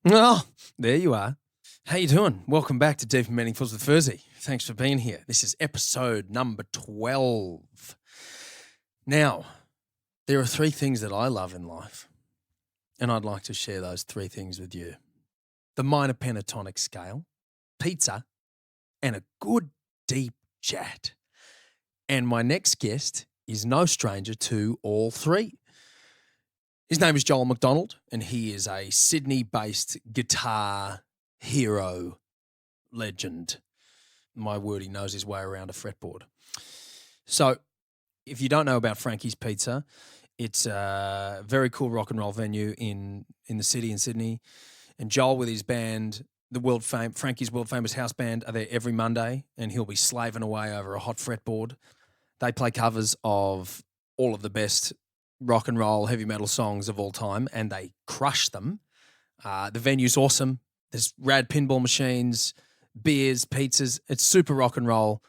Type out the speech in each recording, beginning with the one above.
Oh, there you are. How you doing? Welcome back to Deep and Meaningfuls with Furzy. Thanks for being here. This is episode number 12. Now, there are three things that I love in life, and I'd like to share those three things with you. The minor pentatonic scale, pizza, and a good deep chat. And my next guest is no stranger to all three. His name is McDonald, and he is a Sydney-based guitar hero legend. My word, he knows his way around a fretboard. So if you don't know about Frankie's Pizza, it's a very cool rock and roll venue in the city in Sydney. And Joel with his band, Frankie's world famous house band, are there every Monday, and he'll be slaving away over a hot fretboard. They play covers of all of the best rock and roll, heavy metal songs of all time, and they crush them. The venue's awesome. There's rad pinball machines, beers, pizzas. It's super rock and roll.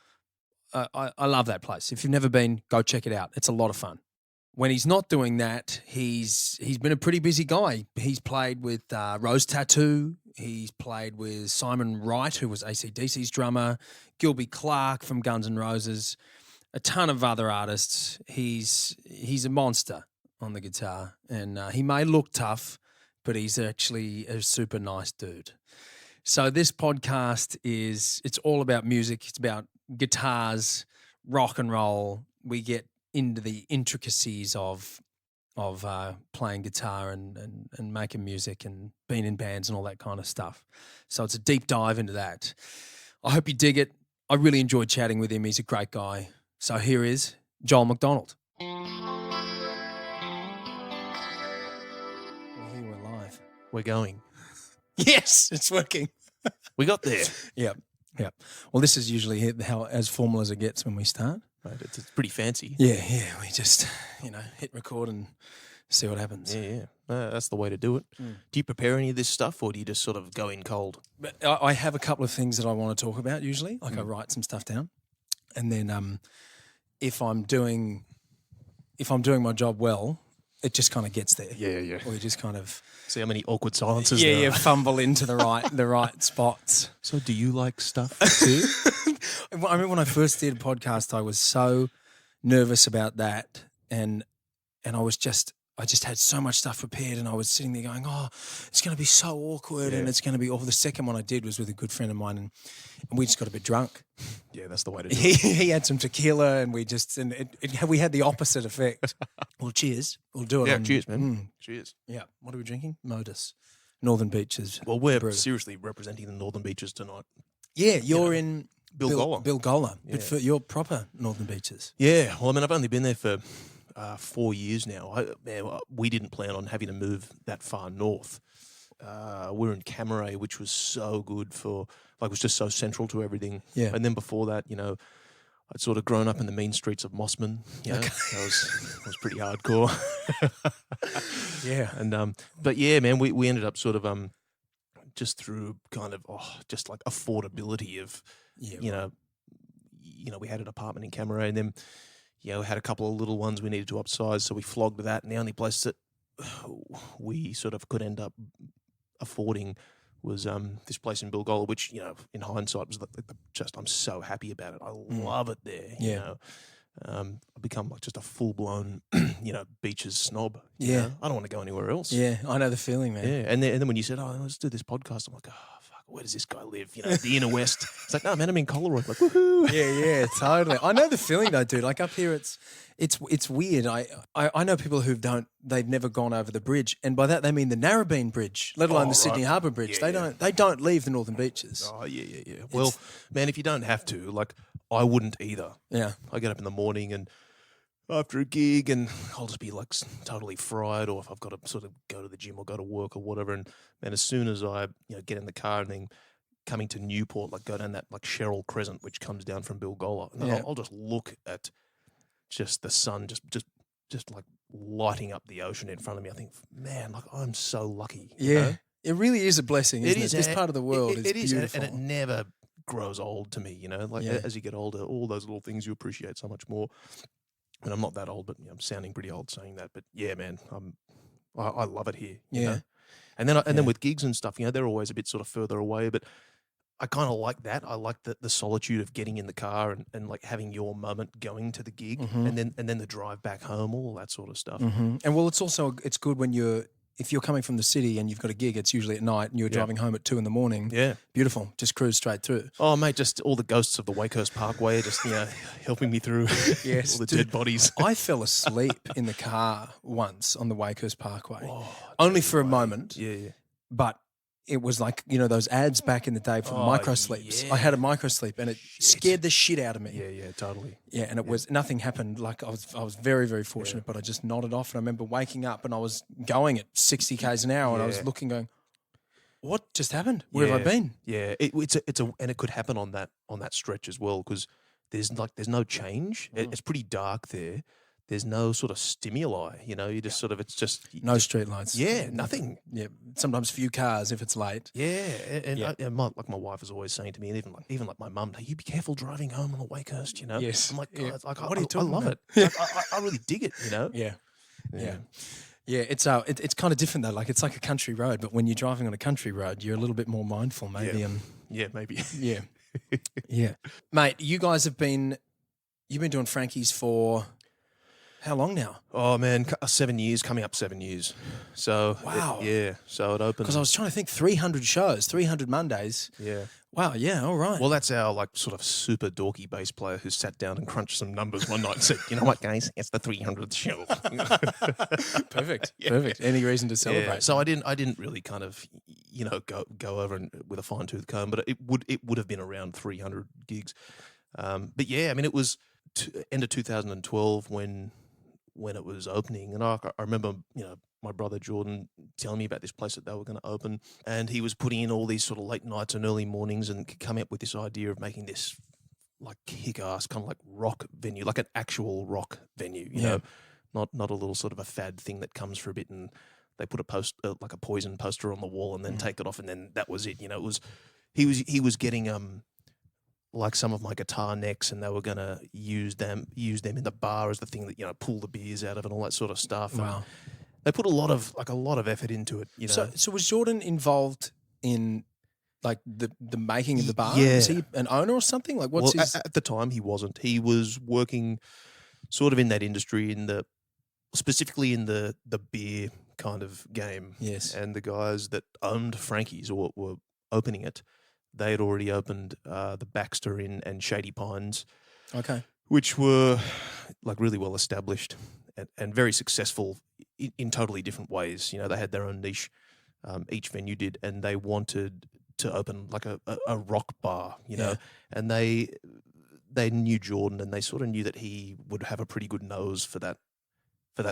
I love that place. If you've never been, go check it out. It's a lot of fun. When he's not doing that, he's been a pretty busy guy. He's played with Rose Tattoo. He's played with Simon Wright, who was AC/DC's drummer, Gilby Clarke from Guns N' Roses, a ton of other artists. He's a monster on the guitar, and he may look tough, but he's actually a super nice dude. So this podcast it's all about music. It's about guitars, rock and roll. We get into the intricacies of playing guitar and making music and being in bands and all that kind of stuff. So it's a deep dive into that. I hope you dig it. I really enjoyed chatting with him. He's a great guy. So here is McDonald. Well, here we're live. We're going. Yes, it's working. We got there. Yeah. Well, this is usually how as formal as it gets when we start. Right, it's pretty fancy. Yeah. We just, hit record and see what happens. Yeah. That's the way to do it. Mm. Do you prepare any of this stuff, or do you just sort of go in cold? But I have a couple of things that I want to talk about usually. Like I write some stuff down. And then if I'm doing my job well, it just kind of gets there. Yeah. Or you just kind of See how many awkward silences there you are. fumble into the right spots. So do you like stuff too? I remember when I first did a podcast, I was so nervous about that, and I just had so much stuff prepared, and I was sitting there going, "Oh, it's going to be so awkward," and it's going to be awful. The second one I did was with a good friend of mine, and we just got a bit drunk. Yeah, that's the way to do it. He had some tequila, and we had the opposite effect. Well, cheers. We'll do it. Yeah, cheers, man. Cheers. Yeah. What are we drinking? Modus. Northern Beaches. Well, we're brew. seriously representing the Northern Beaches tonight. Yeah, you're in Bilgola. Bilgola, Yeah. but for your proper Northern Beaches. Yeah. Well, I mean, I've only been there for 4 years now. We didn't plan on having to move that far north. We're in Camaray, which was so good was just so central to everything. Yeah. And then before that, I'd sort of grown up in the mean streets of Mossman. That was pretty hardcore. Yeah. And but yeah, man, we ended up sort of just through kind of just like affordability of we had an apartment in Camaray, and then we had a couple of little ones we needed to upsize, so we flogged that. And the only place that we sort of could end up affording was this place in Bilgola, which in hindsight was I'm so happy about it. I love it there. I've become like just a full blown beaches snob. Yeah. I don't want to go anywhere else. Yeah, I know the feeling, man. Yeah, and then when you said, let's do this podcast, I'm like, fuck, where does this guy live? The inner west. It's like, no, man, I'm in Coloroy. Like, woohoo. Yeah, totally. I know the feeling though, dude. Like up here, it's weird. I know people they've never gone over the bridge, and by that they mean the Narrabeen Bridge, let alone the Sydney Harbour Bridge. Yeah, they don't leave the Northern Beaches. Oh yeah. Well, man, if you don't have to, like, I wouldn't either. Yeah. I get up in the morning and after a gig, and I'll just be like totally fried, or if I've got to sort of go to the gym or go to work or whatever, and then as soon as I get in the car and then coming to Newport, like go down that like Cheryl Crescent, which comes down from Bilgola, and then I'll just look at just the sun just like lighting up the ocean in front of me. I think, man, like I'm so lucky. Yeah. It really is a blessing, isn't it? This part of the world is beautiful. And it never grows old to me, as you get older, all those little things you appreciate so much more. And I'm not that old, but I'm sounding pretty old saying that. But yeah, man, I love it here. You know? And then Yeah. with gigs and stuff, they're always a bit sort of further away, but I kind of like that. I like the solitude of getting in the car and like having your moment going to the gig, and then the drive back home, all that sort of stuff. And well, it's good when if you're coming from the city and you've got a gig, it's usually at night and you're driving home at 2 a.m. Yeah. Beautiful. Just cruise straight through. Oh, mate, just all the ghosts of the Wakehurst Parkway are just, helping me through Yes, all the dead bodies. I fell asleep in the car once on the Wakehurst Parkway, only for a moment. Yeah. But it was like, those ads back in the day for micro sleeps. yeah. I had a micro sleep and it scared the shit out of me. Yeah, totally. Yeah, and it was nothing happened. Like I was very, very fortunate, but I just nodded off. And I remember waking up and I was going at 60 k's an hour, and I was looking, going, "What just happened? Where have I been?" Yeah, and it could happen on that stretch as well, because there's no change. It's pretty dark there. There's no sort of stimuli. You just sort of it's just No street lights. Yeah, nothing. Yeah, sometimes few cars if it's late. Yeah, and my wife is always saying to me, and even like my mum, "Hey, you be careful driving home on the Wakehurst." Yes. I'm like, God, What are you talking I love about? it. I really dig it. Yeah. It's kind of different though. Like it's like a country road, but when you're driving on a country road, you're a little bit more mindful, maybe. Yeah. And Yeah, maybe. yeah, mate. You've been doing Frankies for how long now? Oh man, 7 years, coming up 7 years. So Wow. So it opened Because I was trying to think, 300 shows, 300 Mondays. Yeah. Wow. Yeah. All right. Well, that's our like sort of super dorky bass player who sat down and crunched some numbers one night and said, "You know what, guys? It's the 300th show." Perfect. Perfect. Any reason to celebrate? Yeah. So I didn't really kind of go over and with a fine tooth comb, but it would have been around 300 gigs. But yeah, I mean, it was end of 2012 when it was opening, and I remember my brother Jordan telling me about this place that they were going to open, and he was putting in all these sort of late nights and early mornings and coming up with this idea of making this like kick-ass kind of like rock venue, like an actual rock venue, you know, not a little sort of a fad thing that comes for a bit and they put like a Poison poster on the wall and then take it off and then that was it. It was he was getting like some of my guitar necks, and they were going to use them in the bar as the thing that pull the beers out of and all that sort of stuff. Wow. And they put a lot of effort into it. So was Jordan involved in like the making of the bar? Yeah. Is he an owner or something? Like what's his? At the time he wasn't. He was working sort of in that industry, specifically in the beer kind of game. Yes. And the guys that owned Frankies or were opening it, they had already opened the Baxter Inn and Shady Pines. Okay. Which were like really well established and very successful in totally different ways. They had their own niche, each venue did, and they wanted to open like a rock bar, and they knew Jordan, and they sort of knew that he would have a pretty good nose for that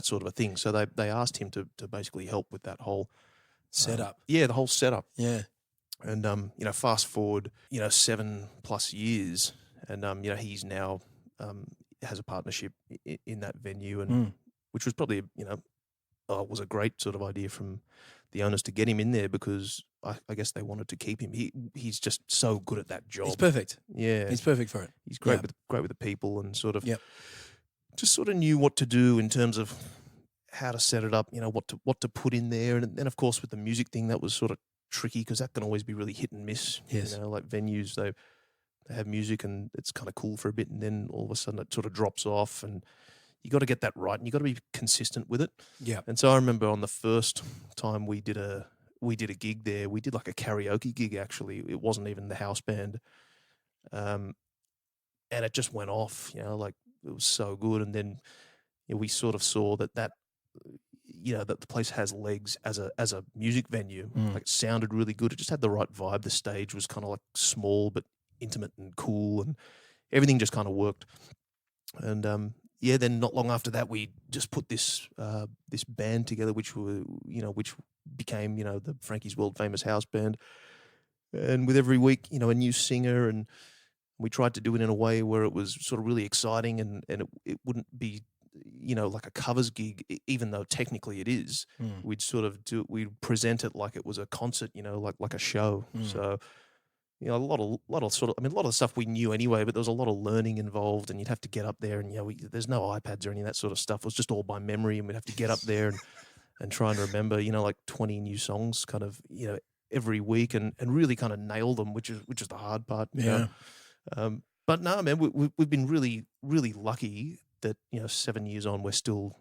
sort of a thing. So they asked him to basically help with that whole setup. The whole setup. Yeah. And fast forward 7+ years, and he's now has a partnership in that venue, and which was probably was a great sort of idea from the owners to get him in there, because I guess they wanted to keep him. He's just so good at that job. He's perfect. Yeah, he's perfect for it. He's great with the people, and sort of just sort of knew what to do in terms of how to set it up. What to put in there, and then of course with the music thing, that was sort of tricky because that can always be really hit and miss. Yes. Like venues, they have music and it's kind of cool for a bit, and then all of a sudden it sort of drops off, and you got to get that right, and you got to be consistent with it. Yeah. And so I remember on the first time we did a gig there, we did like a karaoke gig actually. It wasn't even the house band, and it just went off. Like it was so good, and then we sort of saw that that the place has legs as a music venue. Like it sounded really good. It just had the right vibe. The stage was kind of like small but intimate and cool, and everything just kind of worked. And then not long after that, we just put this band together, which became the Frankie's world famous house band. And with every week, a new singer, and we tried to do it in a way where it was sort of really exciting, and it wouldn't be like a covers gig, even though technically it is. We'd sort of we'd present it like it was a concert, like a show. So, a lot of the stuff we knew anyway, but there was a lot of learning involved, and you'd have to get up there, and there's no iPads or any of that sort of stuff. It was just all by memory, and we'd have to get up there and trying to remember, like 20 new songs kind of, every week and really kind of nail them, which is the hard part. You know? But no, man, we've been really, really lucky that, 7 years on, we're still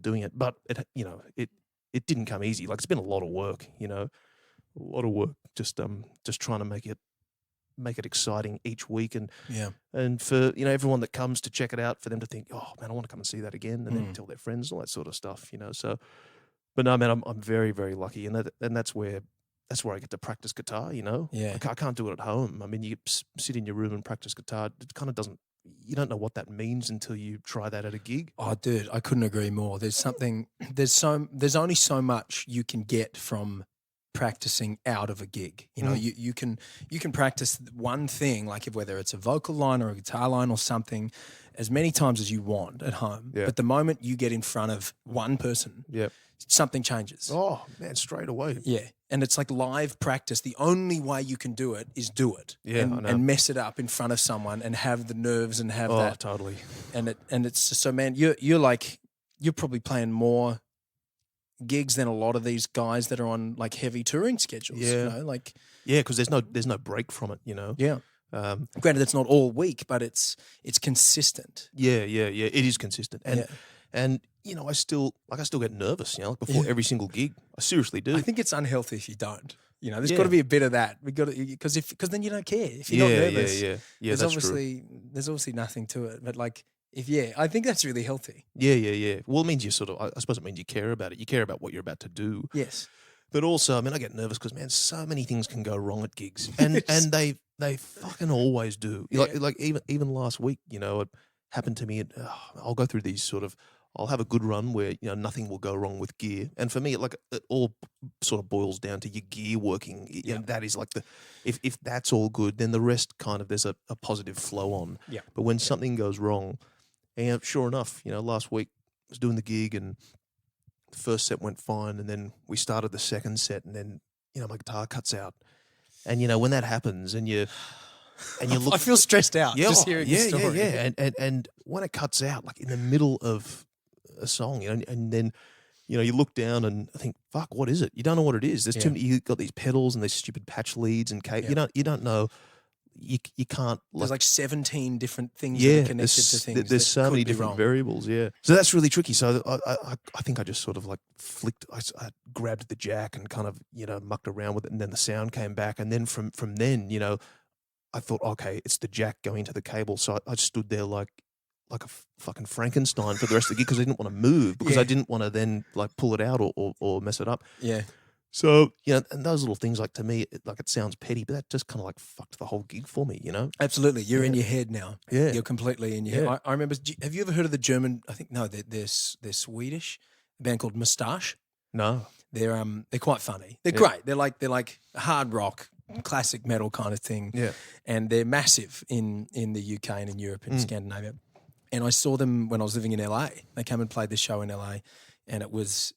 doing it. But it didn't come easy. Like, it's been a lot of work, a lot of work, just trying to make it exciting each week, and for everyone that comes to check it out, for them to think, oh man, I want to come and see that again, and then tell their friends, all that sort of stuff, So, but no, man, I'm very, very lucky, and that's where I get to practice guitar. Like, I can't do it at home. I mean, you sit in your room and practice guitar. It kind of doesn't. You don't know what that means until you try that at a gig. Oh, dude, I couldn't agree more. There's only so much you can get from practicing out of a gig. You can practice one thing, like whether it's a vocal line or a guitar line or something, as many times as you want at home. Yeah. But the moment you get in front of one person, something changes. Oh man, straight away. Yeah. And it's like live practice. The only way you can do it is do it. Yeah, and mess it up in front of someone and have the nerves and have that. Oh, totally. And it's so, man, you're probably playing more gigs than a lot of these guys that are on like heavy touring schedules. Yeah. Because there's no break from it, Yeah. Granted, it's not all week, but it's consistent. Yeah. It is consistent. And I still get nervous, like before every single gig. I seriously do. I think it's unhealthy if you don't. There's got to be a bit of that. We got to, because then you don't care if you're not nervous. Yeah. There's obviously nothing to it. But like, I think that's really healthy. Yeah. Well, it means I suppose it means you care about it. You care about what you're about to do. Yes. But also, I mean, I get nervous because, man, so many things can go wrong at gigs, and they fucking always do. Yeah. Like even last week, it happened to me. I'll go through these I'll have a good run where nothing will go wrong with gear, and for me, it all sort of boils down to your gear working. And that is like if that's all good, then the rest kind of there's a positive flow on. Yeah. But when something goes wrong, and sure enough, last week I was doing the gig and the first set went fine, and then we started the second set, and then my guitar cuts out, and when that happens, and you look, I feel stressed out just hearing the story. Yeah, and when it cuts out, like in the middle of a song, and then you look down and think, fuck, what is it? You don't know what it is. There's too many. You got these pedals and these stupid patch leads and you don't know. You can't. There's like 17 different things that are connected to things. There's so many different variables. Yeah, so that's really tricky. So I think I just sort of like flicked. I grabbed the jack and kind of mucked around with it, and then the sound came back, and then from then I thought, okay, it's the jack going to the cable. So I just stood there like a fucking Frankenstein for the rest of the gig because I didn't want to move because I didn't want to then like pull it out or mess it up. Yeah. So, and those little things, like, to me, it sounds petty, but that just kind of like fucked the whole gig for me, Absolutely. You're in your head now. Yeah. You're completely in your head. I remember, have you ever heard of the German, I think, no, they're Swedish, a band called Mustache? No. They're quite funny. They're great. They're like hard rock, classic metal kind of thing. Yeah. And they're massive in the UK and in Europe and Scandinavia. And I saw them when I was living in LA. They came and played this show in LA, and I was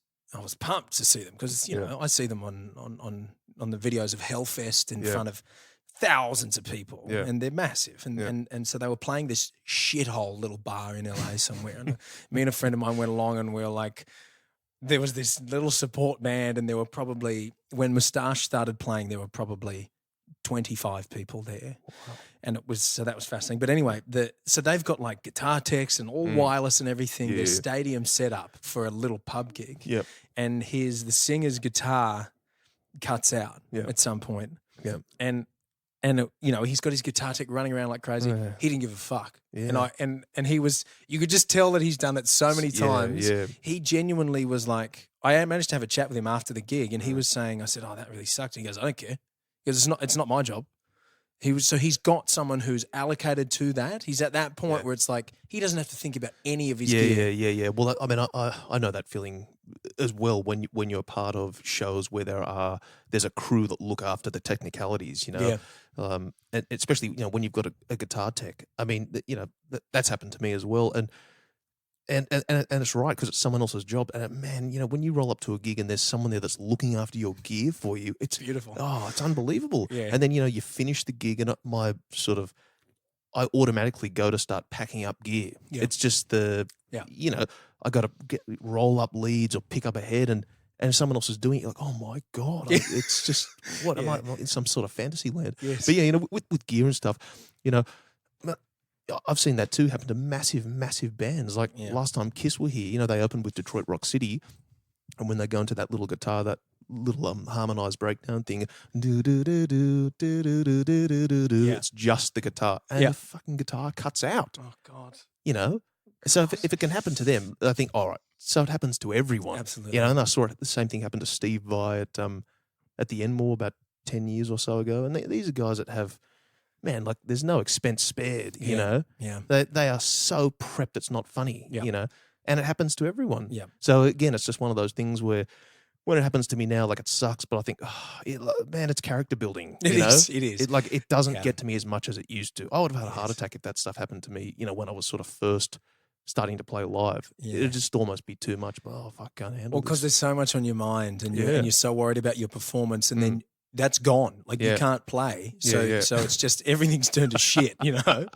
pumped to see them because I see them on the videos of Hellfest in front of thousands of people, and they're massive. And so they were playing this shithole little bar in LA somewhere. And me and a friend of mine went along, and we were like, there was this little support band, and there were probably, when Mustache started playing, there were probably 25 people there. Wow. And that was fascinating. But anyway, so they've got like guitar techs and all wireless and everything. Their stadium set up for a little pub gig. Yep. And the singer's guitar cuts out at some point. Yep. And he's got his guitar tech running around like crazy. Yeah. He didn't give a fuck. Yeah. And he was, you could just tell that he's done it so many times. Yeah. He genuinely was like, I managed to have a chat with him after the gig, and he was saying, I said, oh, that really sucked. And he goes, I don't care. Because it's not my job. He's got someone who's allocated to that. He's at that point where it's like he doesn't have to think about any of his gear. Yeah. Well, I mean, I know that feeling as well when you're part of shows where there's a crew that look after the technicalities, and especially when you've got a guitar tech. I mean, that's happened to me as well, and it's right because it's someone else's job. And man, when you roll up to a gig and there's someone there that's looking after your gear for you, it's beautiful. Oh, it's unbelievable. Yeah. And then you finish the gig, and my sort of I automatically go to start packing up gear. Yeah. It's just you know, I got to roll up leads or pick up a head, and if someone else is doing it, you're like, oh my God, it's just, what am I in some sort of fantasy land? Yes. But yeah, you know, with gear and stuff, you know, I've seen that too happen to massive bands. Like last time Kiss were here, you know, they opened with Detroit Rock City, and when they go into that little guitar, that little harmonized breakdown thing, it's just the guitar, and the fucking guitar cuts out. Oh God. You know, so if it can happen to them, I think, all right, so it happens to everyone. Absolutely. You know, and I saw the same thing happen to Steve Vai at the Enmore about 10 years or so ago, and these are guys that have, man, like there's no expense spared. You know, they are so prepped it's not funny. You know, and it happens to everyone. Yeah. So again, it's just one of those things where, when it happens to me now, like it sucks, but I think, man, it's character building. It is. It doesn't get to me as much as it used to. I would have had a heart attack if that stuff happened to me, you know, when I was sort of first starting to play live. Yeah. It'd just almost be too much, but I can't handle Well, because this. there's so much on your mind, and you're so worried about your performance, and then that's gone. Like you can't play. So so it's just everything's turned to shit, you know?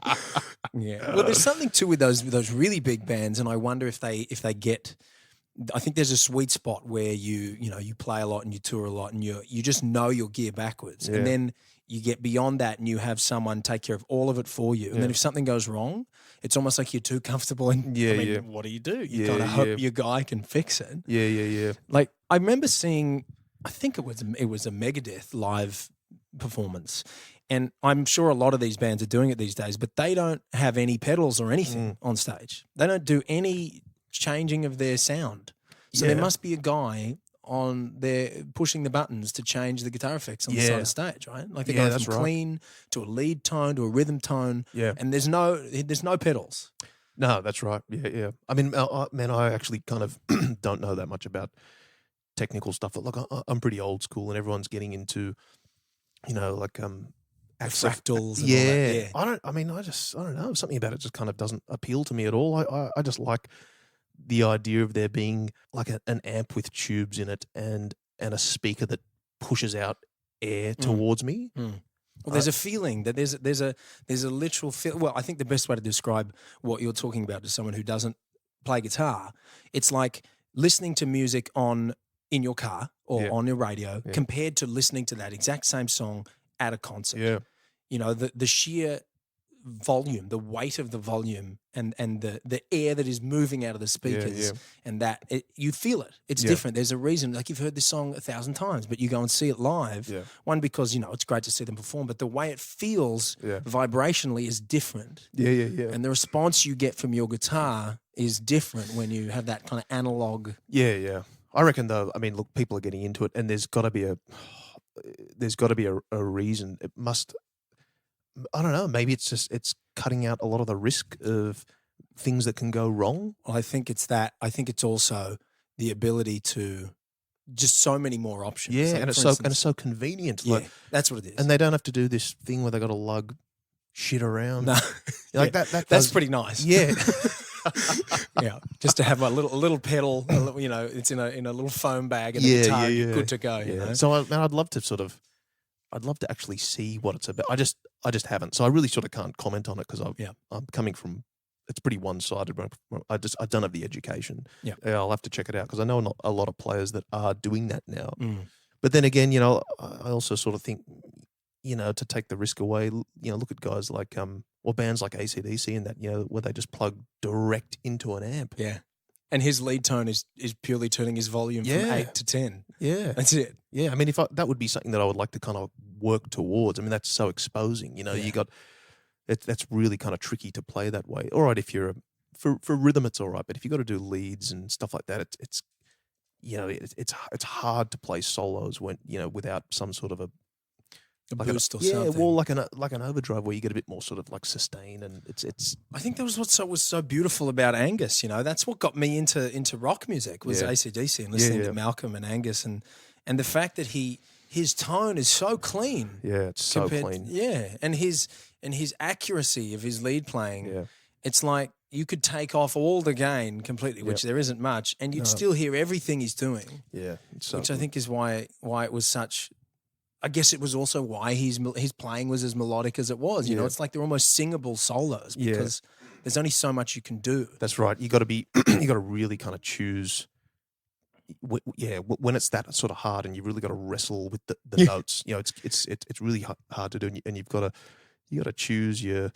Yeah. Well, there's something too with those really big bands, and I wonder if they get, I think there's a sweet spot where you play a lot and you tour a lot, and you just know your gear backwards. And then you get beyond that and you have someone take care of all of it for you. And then if something goes wrong, it's almost like you're too comfortable, and what do? You kind of hope your guy can fix it. Yeah. Like I remember seeing, I think it was a Megadeth live performance, and I'm sure a lot of these bands are doing it these days, but they don't have any pedals or anything on stage. They don't do any changing of their sound. So there must be a guy on there pushing the buttons to change the guitar effects on the side of stage, right? Like they go from clean to a lead tone to a rhythm tone, and there's no pedals. No, that's right. Yeah. I mean, man, I actually kind of don't know that much about technical stuff. Like I'm pretty old school, and everyone's getting into, you know, like fractals. And all that. I don't know. Something about it just kind of doesn't appeal to me at all. I just like the idea of there being like an amp with tubes in it and a speaker that pushes out air towards me. Well, there's a feeling that there's a literal feel. Well, I think the best way to describe what you're talking about to someone who doesn't play guitar, it's like listening to music in your car or on your radio compared to listening to that exact same song at a concert. Yeah. You know, the sheer volume, the weight of the volume, and the air that is moving out of the speakers, and that you feel it. It's different. There's a reason. Like you've heard this song 1,000 times, but you go and see it live. One, because it's great to see them perform, but the way it feels vibrationally is different. Yeah. And the response you get from your guitar is different when you have that kind of analog. Yeah. I reckon though. I mean, look, people are getting into it, and there's got to be a reason. It must. I don't know. Maybe it's cutting out a lot of the risk of things that can go wrong. Well, I think it's that. I think it's also the ability to just so many more options. Yeah, like, and it's so convenient. Yeah, that's what it is. And they don't have to do this thing where they got to lug shit around. No, like that's pretty nice. Yeah. Yeah, just to have a little pedal, it's in a little foam bag and a guitar, you're good to go. You know? So I'd love to actually see what it's about. I just haven't. So I really sort of can't comment on it because I'm coming from, it's pretty one-sided. I don't have the education. Yeah, I'll have to check it out because I know a lot of players that are doing that now. But then again, I also sort of think, to take the risk away, look at guys like or bands like AC/DC and that, where they just plug direct into an amp. Yeah. And his lead tone is purely turning his volume from 8 to 10. Yeah. That's it. Yeah. I mean, that would be something that I would like to kind of work towards. I mean, that's so exposing, you got, that's really kind of tricky to play that way. All right. If you're for rhythm, it's all right. But if you got to do leads and stuff like that, it's hard to play solos when, without some sort of a boost or something. Yeah, well, like an overdrive where you get a bit more sort of like sustain, and it's. I think that was what was so beautiful about Angus. That's what got me into rock music was AC/DC and listening to Malcolm and Angus, and the fact that his tone is so clean. Yeah, it's so clean. Yeah, and his accuracy of his lead playing. Yeah. It's like you could take off all the gain completely, which there isn't much, and you'd still hear everything he's doing. Yeah, it's so which I think is why it was such I guess it was also why his playing was as melodic as it was. You know, it's like they're almost singable solos because there's only so much you can do. That's right. You got to be, you got to really kind of choose. When it's that sort of hard, and you really got to wrestle with the notes. You know, it's really hard to do, and you've got to choose your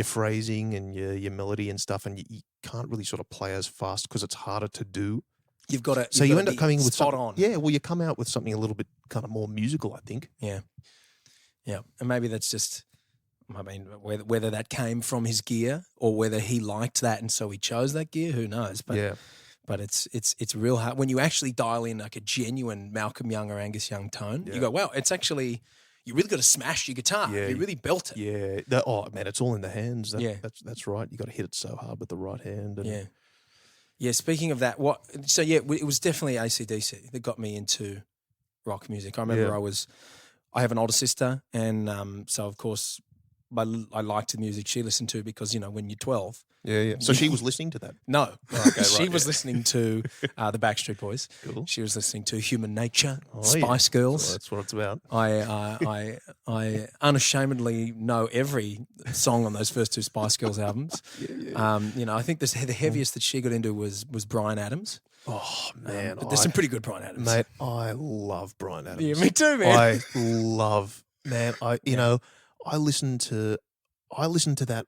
phrasing and your melody and stuff, and you can't really sort of play as fast because it's harder to do. You've got to. So you end up coming with spot on. Yeah, well, you come out with something a little bit kind of more musical, I think. Yeah, and maybe that's just. I mean, whether that came from his gear or whether he liked that and so he chose that gear, who knows? But it's real hard when you actually dial in like a genuine Malcolm Young or Angus Young tone. You go, wow, it's actually you really got to smash your guitar. You really belt it. Yeah. Oh man, it's all in the hands. That's right. You got to hit it so hard with the right hand. And Yeah. Speaking of that, it was definitely AC/DC that got me into rock music. I remember I have an older sister, and so of course I liked the music she listened to because when you're 12. Yeah. So she was listening to that? No. She was listening to the Backstreet Boys. Cool. She was listening to Human Nature, Spice Girls. So that's what it's about. I unashamedly know every song on those first two Spice Girls albums. I think the heaviest that she got into was Bryan Adams. Oh man, but there's some pretty good Bryan Adams, mate. I love Bryan Adams. Yeah, me too, man. I love, man. I listen to that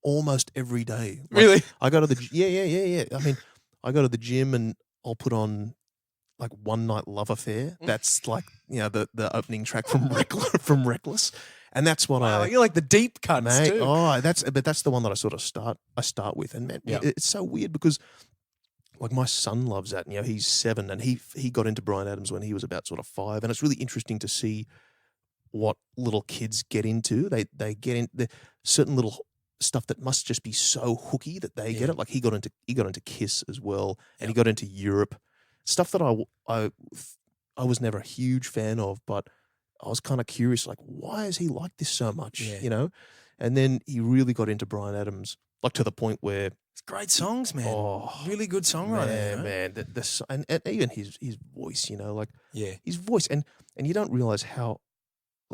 almost every day. Really? I go to the yeah. I mean, I go to the gym and I'll put on like One Night Love Affair. That's like the opening track from Reckless, and that's what you like the deep cuts, mate, too. Oh, that's the one that I sort of start with, and man, it's so weird because like my son loves that. He's 7, and he got into Bryan Adams when he was about sort of 5, and it's really interesting to see what little kids get into. They get into certain little stuff that must just be so hooky that they get it. Like he got into Kiss as well, and he got into Europe, stuff that I was never a huge fan of, but I was kind of curious, like why is he like this so much? And then he really got into Bryan Adams, like to the point where it's great songs, man. Oh, really good songwriting, man. And even his voice, his voice, and you don't realize how.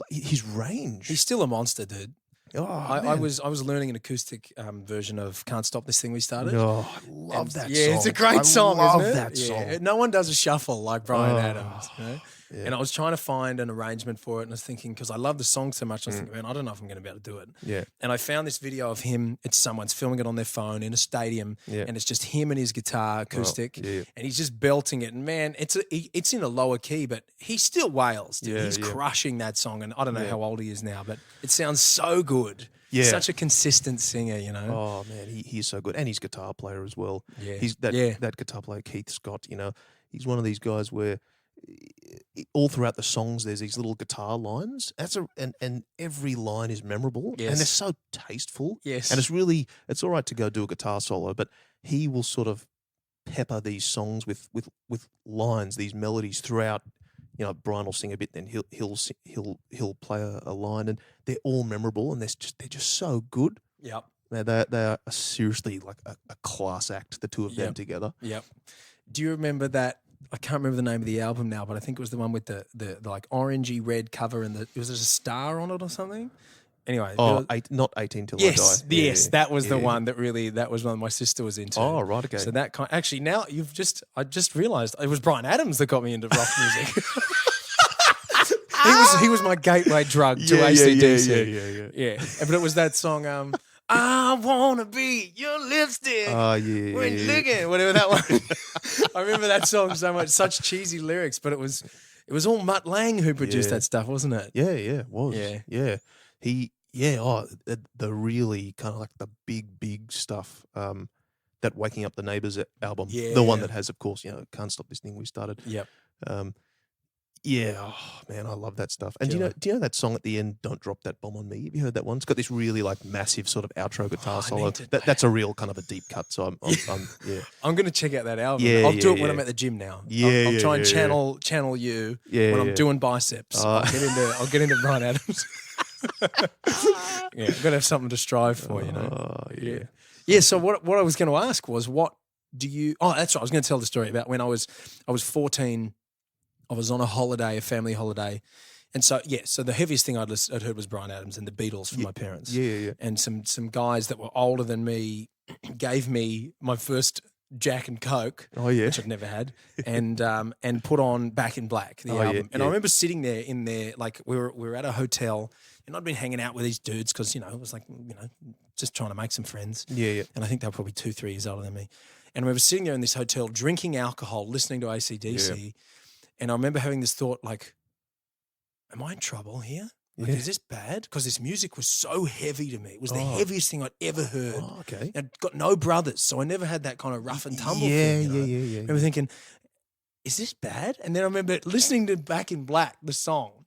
His range. He's still a monster, dude. Oh, I was learning an acoustic version of "Can't Stop This Thing We Started." Oh, I love that song. Yeah, it's a great song, isn't it? I love that song. No one does a shuffle like Bryan Adams. Yeah. And I was trying to find an arrangement for it, and I was thinking, because I love the song so much, I was thinking, man, I don't know if I'm going to be able to do it. Yeah. And I found this video of him. It's someone's filming it on their phone in a stadium, and it's just him and his guitar acoustic, and he's just belting it. And man, it's in a lower key, but he still wails. Dude. He's crushing that song, and I don't know how old he is now, but it sounds so good. Yeah. Such a consistent singer, Oh man, he's so good, and he's a guitar player as well. Yeah. He's that guitar player, Keith Scott. He's one of these guys where all throughout the songs there's these little guitar lines. And every line is memorable, and they're so tasteful. Yes, and it's all right to go do a guitar solo, but he will sort of pepper these songs with lines, these melodies throughout. Bryan will sing a bit, then he'll play a line, and they're all memorable, and they're just so good. Yep. They are seriously like a class act, the two of them together. Yep. Do you remember that? I can't remember the name of the album now, but I think it was the one with the like orangey red cover and was there a star on it or something? Anyway. Not 18 Till I Die. Yes, that was the one that was one my sister was into. Oh, right, okay. So that actually now I just realised it was Bryan Adams that got me into rock music. He was my gateway drug to AC/DC. Yeah. But it was that song, I wanna be your lipstick. Oh, yeah. When you're looking, whatever that one. I remember that song so much. Such cheesy lyrics, but it was all Mutt Lange who produced that stuff, wasn't it? Yeah, it was. Yeah. The really kind of like the big stuff. That Waking Up the Neighbors album. Yeah. The one that has, of course, Can't Stop This Thing We Started. Yep. Oh man, I love that stuff. And do you know that song at the end, Don't Drop That Bomb on Me? Have you heard that one? It's got this really like massive sort of outro guitar solo. That's a real kind of a deep cut. So I'm I'm going to check out that album. Yeah, I'll do it when I'm at the gym now. I'll try and channel you when I'm doing biceps. I'll get into Bryan Adams. I've got to have something to strive for, Yeah. So what I was going to ask was, what do you? Oh, that's right. I was going to tell the story about when I was 14. I was on a family holiday And so so the heaviest thing I'd heard was Bryan Adams and the Beatles from my parents. Yeah. And some guys that were older than me gave me my first Jack and Coke, which I'd never had, and put on Back in Black, the album. And I remember sitting there in there, like we were at a hotel, and I'd been hanging out with these dudes because, it was like, just trying to make some friends. Yeah. And I think they were probably 2-3 years older than me. And we were sitting there in this hotel drinking alcohol, listening to AC/DC. Yeah. And I remember having this thought, like, am I in trouble here? Like, is this bad? Because this music was so heavy to me. It was the heaviest thing I'd ever heard. Oh, okay. I'd got no brothers, so I never had that kind of rough and tumble thing. Yeah. I remember thinking, is this bad? And then I remember listening to Back in Black, the song,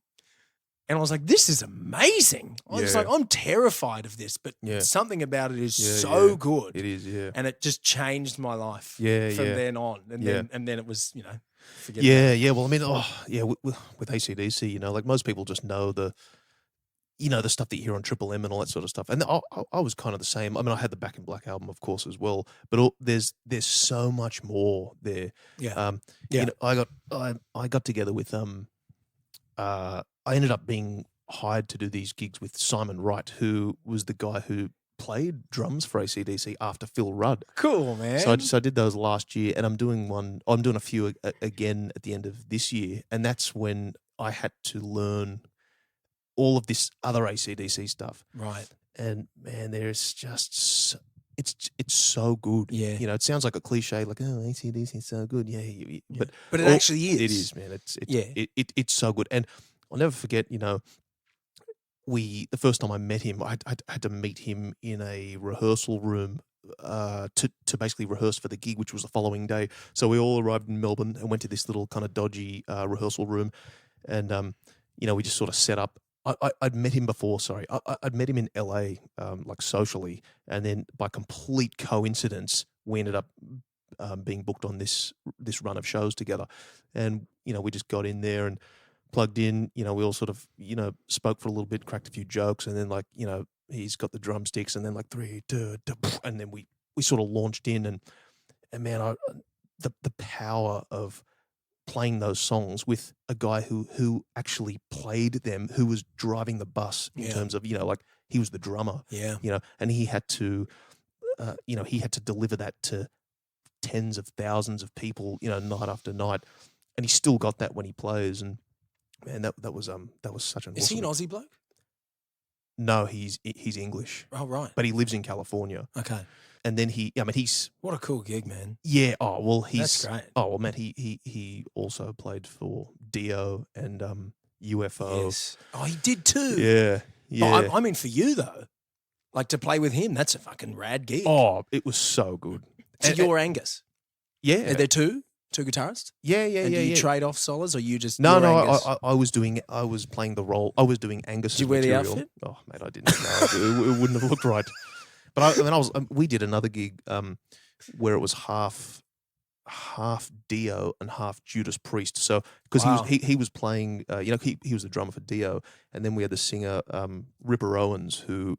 and I was like, this is amazing. I was like, I'm terrified of this, but something about it is so good. It is, yeah. And it just changed my life from then on. And then it was, forget about it. Yeah. Well, I mean, with AC/DC, like most people just know the stuff that you hear on Triple M and all that sort of stuff. And I was kind of the same. I mean, I had the Back in Black album, of course, as well. But there's so much more there. Yeah. I got together with I ended up being hired to do these gigs with Simon Wright, who was the guy who played drums for AC/DC after Phil Rudd. Cool, man. So I did those last year, and I'm doing a few again at the end of this year, and that's when I had to learn all of this other AC/DC stuff. Right. And man, there's just it's so good. Yeah. It sounds like a cliche, like, oh, AC/DC is so good. Yeah. But it actually is. It is, man. It's so good. And I'll never forget, the first time I met him, I had to meet him in a rehearsal room to basically rehearse for the gig, which was the following day. So we all arrived in Melbourne and went to this little kind of dodgy rehearsal room, and we just sort of set up. I'd met him before. Sorry, I'd met him in LA, like socially, and then by complete coincidence, we ended up being booked on this run of shows together, and we just got in there and plugged in. We all sort of spoke for a little bit, cracked a few jokes, and then he's got the drumsticks, and then 3, 2, and then we sort of launched in, and man, the power of playing those songs with a guy who actually played them, who was driving the bus in terms of he was the drummer, and he had to deliver that to tens of thousands of people, night after night, and he still got that when he plays, and man, that was such an. Is he an Aussie bloke? No, he's English. Oh, right. But he lives in California. Okay. And then he's what a cool gig, man. Yeah. Oh well, that's great. Oh well, Matt. He also played for Dio and UFOs. Yes. Oh, he did too. Yeah. Oh, I mean, for you though, to play with him, that's a fucking rad gig. Oh, it was so good. So you're Angus. Yeah. Are there two guitarists? Yeah. And do you trade off solos, or you just No. Angus? I was playing the role. I was doing Angus. Did you wear material. the outfit? Oh, mate, I didn't. No, it wouldn't have looked right. But we did another gig where it was half Dio and half Judas Priest. So because he was playing, he was the drummer for Dio, and then we had the singer Ripper Owens who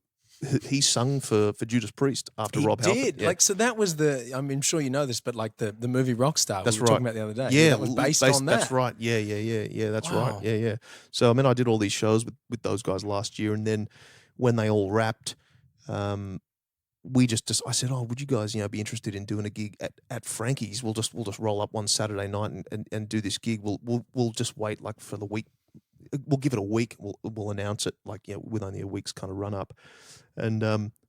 he sung for Judas Priest after Rob Halford. He did. Yeah. So that was I'm sure you know this, but the movie Rockstar that's we were talking about the other day. Yeah, that was based on that. That's right. Yeah. That's right. Yeah. So I did all these shows with those guys last year, and then when they all wrapped, I said, oh, would you guys, be interested in doing a gig at Frankie's? We'll just roll up one Saturday night and do this gig. We'll just wait for the week. We'll give it a week. We'll announce it with only a week's kind of run up, and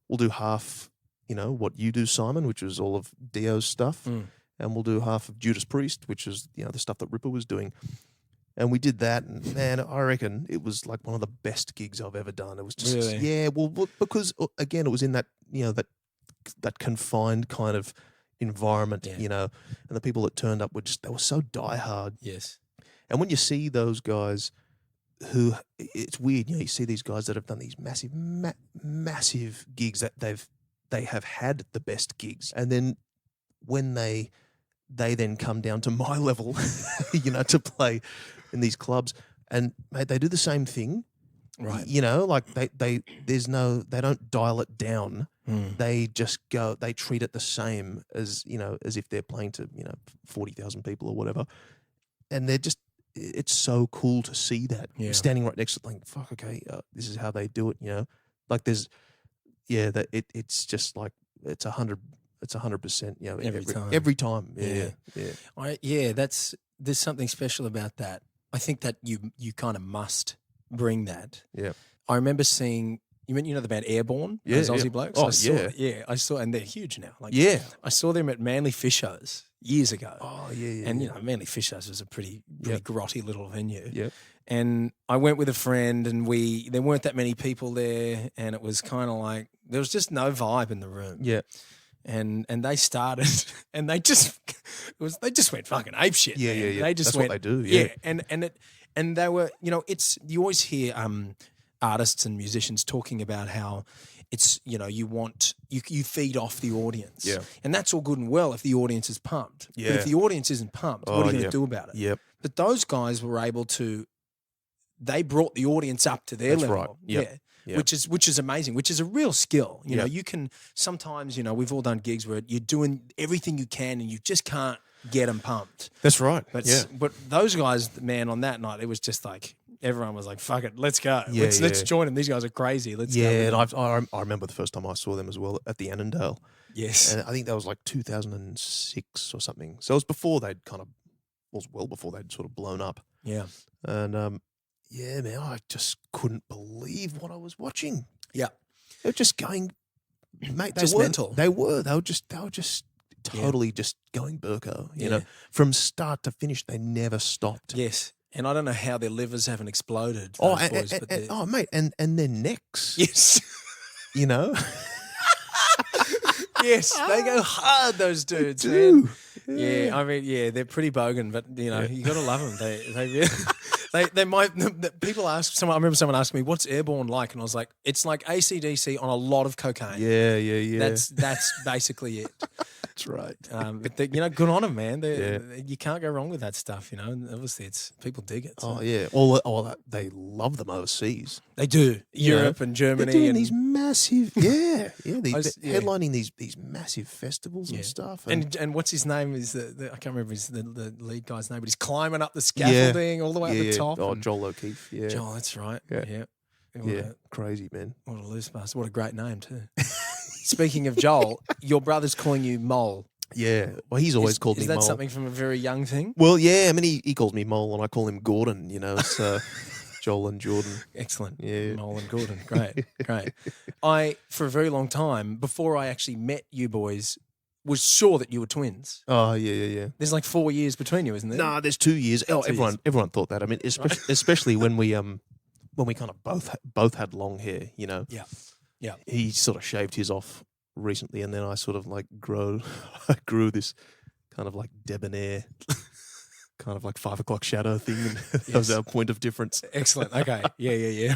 we'll do half, what you do, Simon, which was all of Dio's stuff, and we'll do half of Judas Priest, which is the stuff that Ripper was doing. And we did that, and man, I reckon it was like one of the best gigs I've ever done. It was just, really? Well, because again, it was in that, that confined kind of environment, and the people that turned up they were so diehard. Yes. And when you see those guys who, it's weird, you see these guys that have done these massive gigs that they have had the best gigs, and then when they then come down to my level, to play in these clubs, and mate, they do the same thing, right? They don't dial it down. They just they treat it the same as if they're playing to 40,000 people or whatever, and they're just it's so cool to see that. Yeah. Standing right next to it, like, fuck, okay, this is how they do it, you know? Like there's, that it's just like, it's 100%, you know, every time. Yeah. There's something special about that. I think that you kind of must bring that. Yeah. I remember seeing, you know the band Airborne? Yeah, those Aussie blokes? Oh, I saw, and they're huge now. Like, yeah. I saw them at Manly Fish Shows years ago. Oh, yeah. And, you know, Manly Fish Shows was a pretty grotty little venue. Yeah. And I went with a friend and there weren't that many people there, and it was kind of like, there was just no vibe in the room. Yeah. And they started and they just went fucking ape shit. Yeah, man. yeah, yeah. They just That's went, what they do. Yeah. And they were, you know, you always hear artists and musicians talking about how it's, you know, you feed off the audience. Yeah. And that's all good and well if the audience is pumped. Yeah. But if the audience isn't pumped, what are you going to do about it? Yep. But those guys were able to, they brought the audience up to their level. Right. Yep. Yeah. Yep. Which is amazing, which is a real skill. You know, Yep. you can sometimes, you know, we've all done gigs where you're doing everything you can and you just can't get them pumped. That's right. But yeah. but those guys, man, on that night, it was just like everyone was like, "Fuck it, let's go. Yeah, let's join them. These guys are crazy. Let's go." Yeah, and I remember the first time I saw them as well at the Annandale. Yes. And I think that was like 2006 or something. So it was before well before they'd sort of blown up. Yeah. And yeah, man, I just couldn't believe what I was watching. Yeah. They were just going, mate. Just mental. They were just totally just going Burko. You know, from start to finish, they never stopped. Yes. And I don't know how their livers haven't exploded. Oh, those boys, mate, and their necks. Yes. You know. Yes, they go hard. Those dudes, They do. man. Yeah, I mean, yeah, they're pretty bogan, but you know, you got to love them. They really, they might. People ask someone. I remember someone asking me, "What's Airborne like?" And I was like, "It's like AC/DC on a lot of cocaine." Yeah. That's basically it. That's right. But you know, good on them, man. You can't go wrong with that stuff. You know, and obviously, people dig it. So. Oh yeah. They love them overseas. They do. Europe and Germany. They're doing these massive, headlining these massive festivals and stuff. And what's his name? Is I can't remember the lead guy's name, but he's climbing up the scaffolding all the way up the top. Oh, Joel O'Keefe. Yeah. Joel, that's right. Yeah. Yeah. Crazy, man. What a loose bastard. What a great name too. Speaking of Joel, your brother's calling you Mole. Yeah. Well, he's always called me Mole. Is that something from a very young thing? Well, yeah. I mean, he calls me Mole and I call him Gordon, you know. So Joel and Jordan. Excellent. Yeah. Mole and Gordon. Great. I, for a very long time, before I actually met you boys, was sure that you were twins. Oh, yeah. There's like 4 years between you, isn't there? No, there's 2 years. Everyone thought that. I mean, especially when we kind of both had long hair, you know. Yeah. He sort of shaved his off recently, and then I sort of like grew this kind of like debonair, kind of like 5 o'clock shadow thing. And that was our point of difference. Excellent. Okay. Yeah.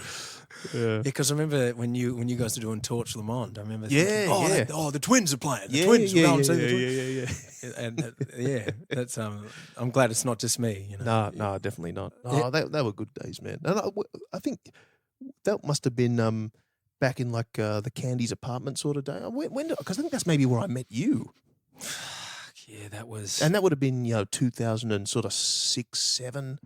Because I remember when you guys were doing Torch Le Monde, I remember thinking, the twins are playing. The twins. Yeah. And that's I'm glad it's not just me. You know? No, definitely not. Oh, they were good days, man. And I think that must have been back in like the Candy's apartment sort of day. Because I think that's maybe where I met you. Yeah, that was, and that would have been 2006, 7.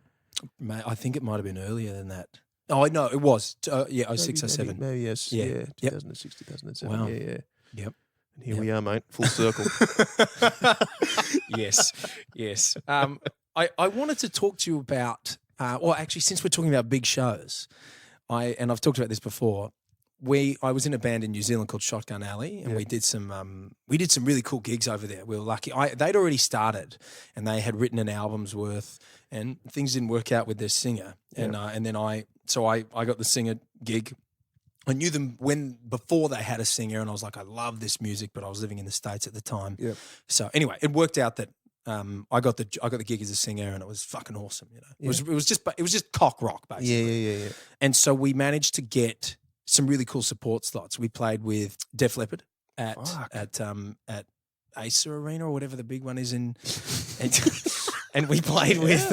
I think it might have been earlier than that. Oh no, it was 06 or 07. Maybe yes. Yeah. 2006, 2007. Wow. Yeah. Yep. And here we are, mate. Full circle. Yes. I wanted to talk to you about. Actually, since we're talking about big shows, I've talked about this before. I was in a band in New Zealand called Shotgun Alley, and we did some really cool gigs over there. We were lucky. They'd already started, and they had written an album's worth, and things didn't work out with their singer. And then I got the singer gig. I knew them before they had a singer, and I was like, I love this music, but I was living in the States at the time. Yep. So anyway, it worked out that I got the gig as a singer, and it was fucking awesome. You know, it was just cock rock basically. Yeah. And so we managed to get some really cool support slots. We played with Def Leppard at Acer Arena or whatever the big one is in. and we played with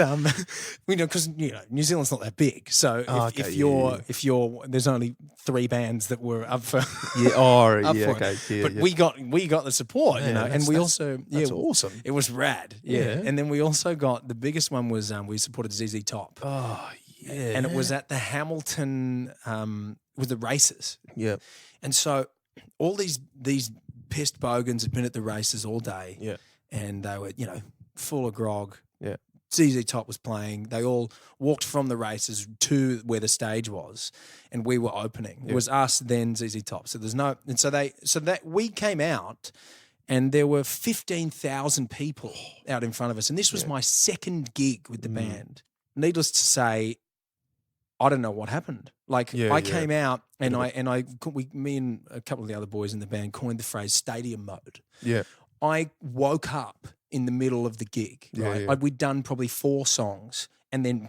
because New Zealand's not that big, so if you're there's only 3 bands that were up for but we got the support, and we also that's awesome. It was rad, and then we also got the biggest one was we supported ZZ Top, and it was at the Hamilton with the races, and so all these pissed bogans had been at the races all day, and they were full of grog. Yeah. ZZ Top was playing. They all walked from the races to where the stage was, and we were opening. It was us, then ZZ Top. So there's no, and so that we came out, and there were 15,000 people out in front of us, and this was my second gig with the band. Needless to say, I don't know what happened. Like I came out, and me and a couple of the other boys in the band coined the phrase "stadium mode." Yeah. I woke up in the middle of the gig. Right? Yeah. We'd done probably 4 songs, and then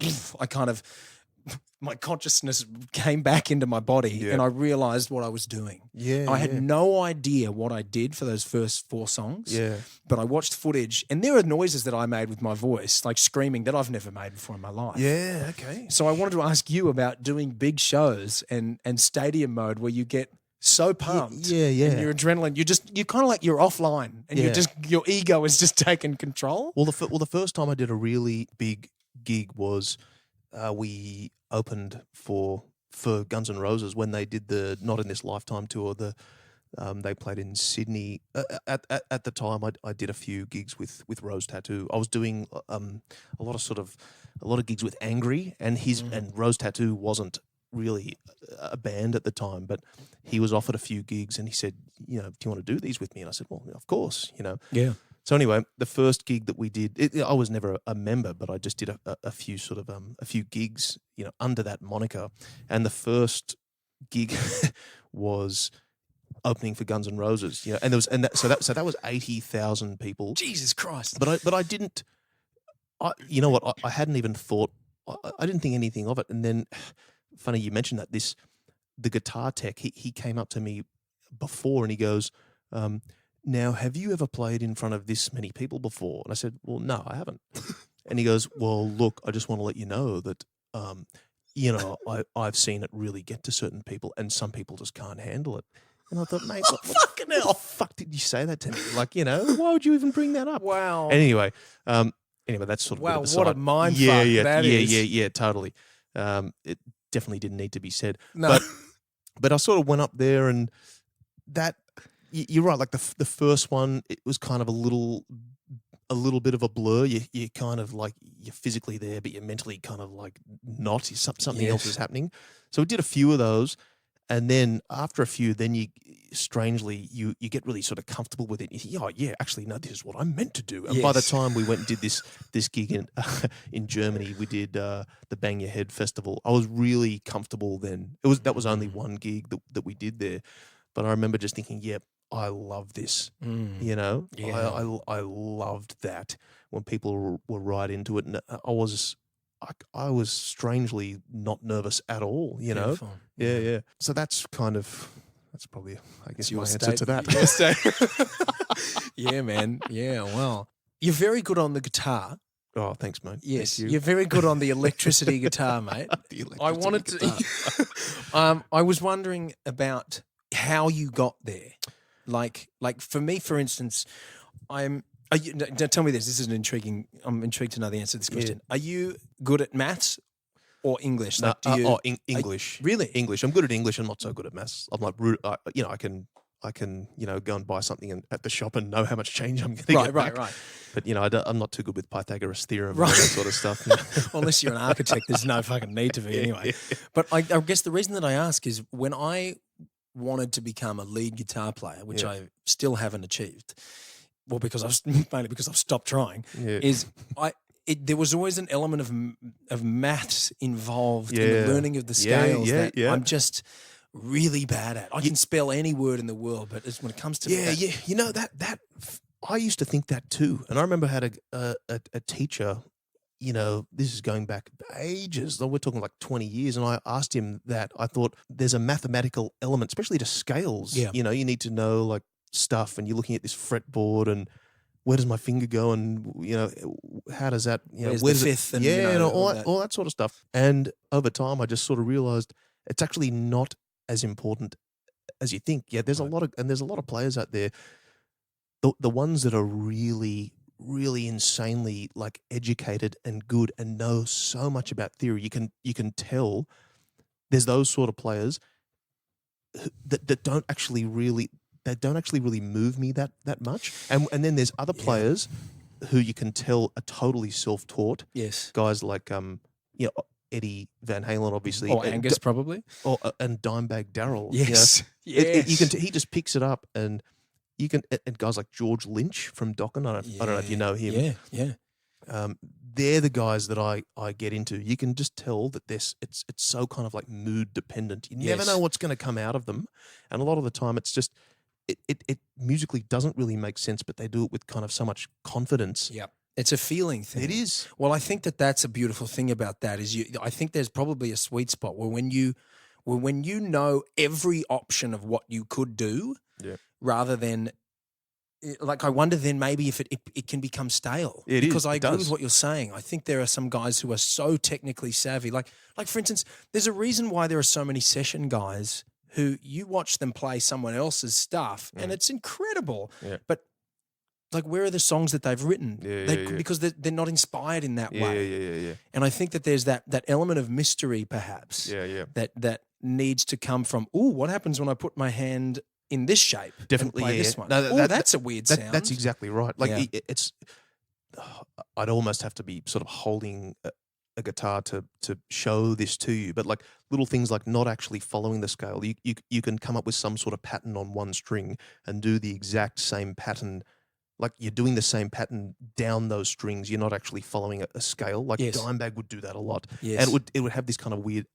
my consciousness came back into my body, and I realized what I was doing. Yeah, I had no idea what I did for those first 4 songs. Yeah. But I watched footage, and there are noises that I made with my voice, like screaming, that I've never made before in my life. Yeah. Okay. So I wanted to ask you about doing big shows and stadium mode where you get so pumped, and your adrenaline, you're kind of like you're offline, and your ego is just taking control. Well, the first time I did a really big gig was we opened for Guns N' Roses when they did the Not in This Lifetime tour. They played in Sydney. At the time, I did a few gigs with Rose Tattoo. I was doing a lot of gigs with Angry, and and Rose Tattoo wasn't really a band at the time, but he was offered a few gigs, and he said, do you want to do these with me? And I said, well, of course, Yeah. So anyway, the first gig that we did, I was never a member, but I just did a few a few gigs, under that moniker. And the first gig was opening for Guns N' Roses, and so that was 80,000 people. Jesus Christ! But I didn't. You know what? I hadn't even thought. I didn't think anything of it, and then. Funny you mentioned that. The guitar tech, he came up to me before and he goes, now, have you ever played in front of this many people before? And I said, well, no, I haven't. And he goes, well, look, I just want to let you know that, I've seen it really get to certain people, and some people just can't handle it. And I thought, mate, what fucking hell? The fuck did you say that to me? Like, why would you even bring that up? Wow. Anyway, that's sort of wow. What a mind fuck that is. Yeah, totally. It definitely didn't need to be said. No. But I sort of went up there, and that you're right. Like the first one, it was kind of a little bit of a blur. You kind of like you're physically there, but you're mentally kind of like not. Something else is happening. So we did a few of those, and then after a few, then you get really sort of comfortable with it. You think, oh yeah, actually no, this is what I'm meant to do. And by the time we went and did this gig in Germany, we did the Bang Your Head Festival. I was really comfortable then. That was only one gig that we did there, but I remember just thinking, yep, I love this. Yeah. I loved that when people were right into it, and I was strangely not nervous at all. Beautiful. Yeah. So that's probably, I guess, my answer to that. Yeah, man. Yeah, well. You're very good on the guitar. Oh, thanks, mate. Yes, Thank you. You're very good on the electricity guitar, mate. I wanted to. I was wondering about how you got there. Like for me, for instance, now tell me this. This is I'm intrigued to know the answer to this question. Yeah. Are you good at maths or English? Like, English. Really? English. I'm good at English. I'm not so good at maths. I'm like, I can go and buy something at the shop and know how much change I'm going to get back. Right. But, I'm not too good with Pythagoras theorem and all that sort of stuff. Well, unless you're an architect, there's no fucking need to be anyway. Yeah. But I guess the reason that I ask is when I wanted to become a lead guitar player, which I still haven't achieved, well, mainly because I've stopped trying, there was always an element of maths involved in the learning of the scales that I'm just really bad at. I can spell any word in the world, but when it comes to that I used to think that too. And I remember I had a teacher, this is going back ages. We're talking like 20 years. And I asked him that. I thought there's a mathematical element, especially to scales. Yeah. You need to know like stuff, and you're looking at this fretboard, and where does my finger go, and how does that, Where's where the does fifth, and all that sort of stuff. And over time, I just sort of realized it's actually not as important as you think. Yeah, there's a lot of players out there. The ones that are really, really insanely like educated and good and know so much about theory, you can tell there's those sort of players that don't actually really move me that much. And then there's other players who you can tell are totally self-taught. Yes. Guys like Eddie Van Halen, obviously, or Angus probably, and Dimebag Darrell. Yes, he just picks it up, and you can, and guys like George Lynch from Dokken. I don't know if you know him. Yeah. They're the guys that I get into. You can just tell that it's so kind of like mood dependent. You never know what's going to come out of them, and a lot of the time it's just it musically doesn't really make sense, but they do it with kind of so much confidence. Yeah, it's a feeling thing. It is. Well, I think that's a beautiful thing about that is I think there's probably a sweet spot where when you know every option of what you could do, rather than. Like, I wonder then maybe if it can become stale. Because I agree with what you're saying. I think there are some guys who are so technically savvy. Like for instance, there's a reason why there are so many session guys who you watch them play someone else's stuff and it's incredible. Yeah. But like, where are the songs that they've written? Because they're not inspired in that way. Yeah. And I think that there's that element of mystery perhaps that needs to come from, what happens when I put my hand in this shape? Definitely, play this one. No, that's a weird sound. That's exactly right. Like it's, I'd almost have to be sort of holding a guitar to show this to you. But like little things like not actually following the scale. You can come up with some sort of pattern on one string and do the exact same pattern. Like you're doing the same pattern down those strings. You're not actually following a scale. Like Dimebag would do that a lot. Yes. And it would have this kind of weird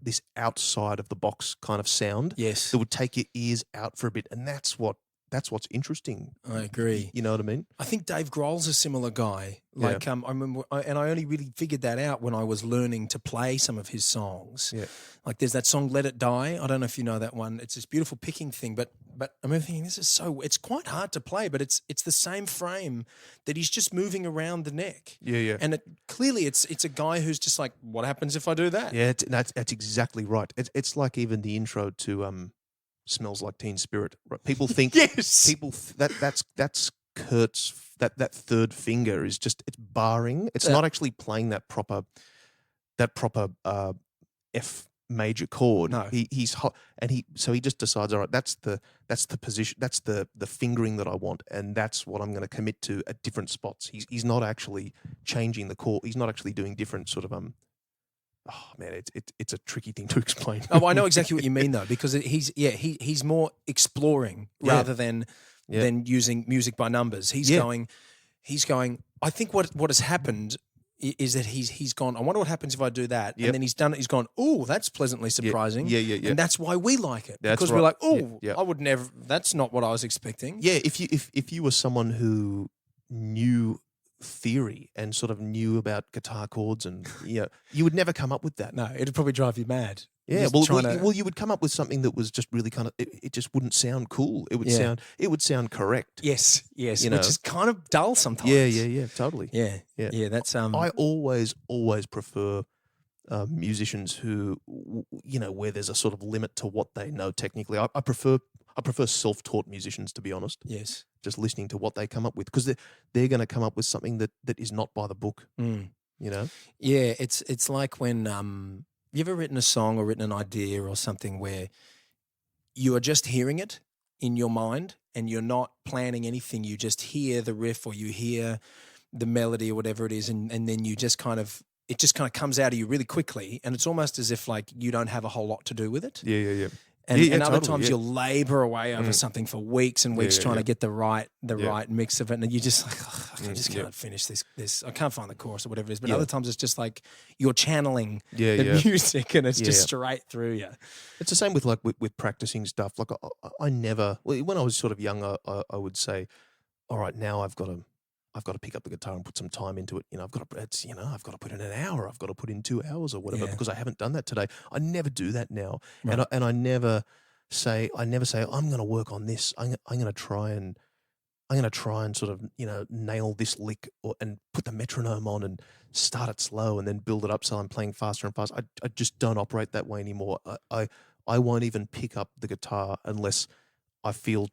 this outside of the box kind of sound. Yes. That would take your ears out for a bit. And that's what's interesting. I agree. You know what I mean? I think Dave Grohl's a similar guy. Like, I remember, and I only really figured that out when I was learning to play some of his songs. Yeah. Like, there's that song "Let It Die." I don't know if you know that one. It's this beautiful picking thing, but I remember thinking, it's quite hard to play, but it's the same frame that he's just moving around the neck. Yeah. And clearly, it's a guy who's just like, what happens if I do that? Yeah, that's exactly right. It's like even the intro to "Smells Like Teen Spirit." Right? People think that's Kurt's. That third finger is just it's barring. It's not actually playing that proper F major chord. No. He's hot, and so he just decides, all right, that's the position, that's the fingering that I want, and that's what I'm going to commit to at different spots. He's not actually changing the chord. He's not actually doing different sort of Oh man, it's a tricky thing to explain. Oh, I know exactly what you mean though, because he's more exploring rather than using music by numbers. He's going. I think what has happened is that he's gone, I wonder what happens if I do that, and then he's done it. He's gone, oh, that's pleasantly surprising. Yeah. And that's why we like it, because we're like, oh, I would never. That's not what I was expecting. Yeah, if you were someone who knew theory and sort of knew about guitar chords, and you would never come up with that. No, it'd probably drive you mad. Yeah, well, you would come up with something that was just really kind of. It just wouldn't sound cool. It would sound correct. Yes, which is kind of dull sometimes. Yeah, totally. Yeah. That's I always prefer musicians who where there's a sort of limit to what they know technically. I prefer self-taught musicians, to be honest. Yes, just listening to what they come up with, because they're going to come up with something that is not by the book. You know. Yeah, it's like when you ever written a song or written an idea or something where you are just hearing it in your mind and you're not planning anything. You just hear the riff or you hear the melody or whatever it is, and then you just kind of it just kind of comes out of you really quickly, and it's almost as if like you don't have a whole lot to do with it. Yeah. And other times you'll labour away over something for weeks and weeks trying to get the right mix of it, and you just like, I just can't finish this. I can't find the chorus or whatever it is. But other times it's just like you're channeling the music, and it's just straight through you. It's the same with like with practicing stuff. Like I never, when I was sort of younger, I would say, all right, now I've got to pick up the guitar and put some time into it. I've got to put in an hour. I've got to put in 2 hours or whatever because I haven't done that today. I never do that now, and I never say I'm going to work on this. I'm going to try and I'm going to try and sort of, nail this lick and put the metronome on and start it slow and then build it up so I'm playing faster and faster. I just don't operate that way anymore. I won't even pick up the guitar unless I feel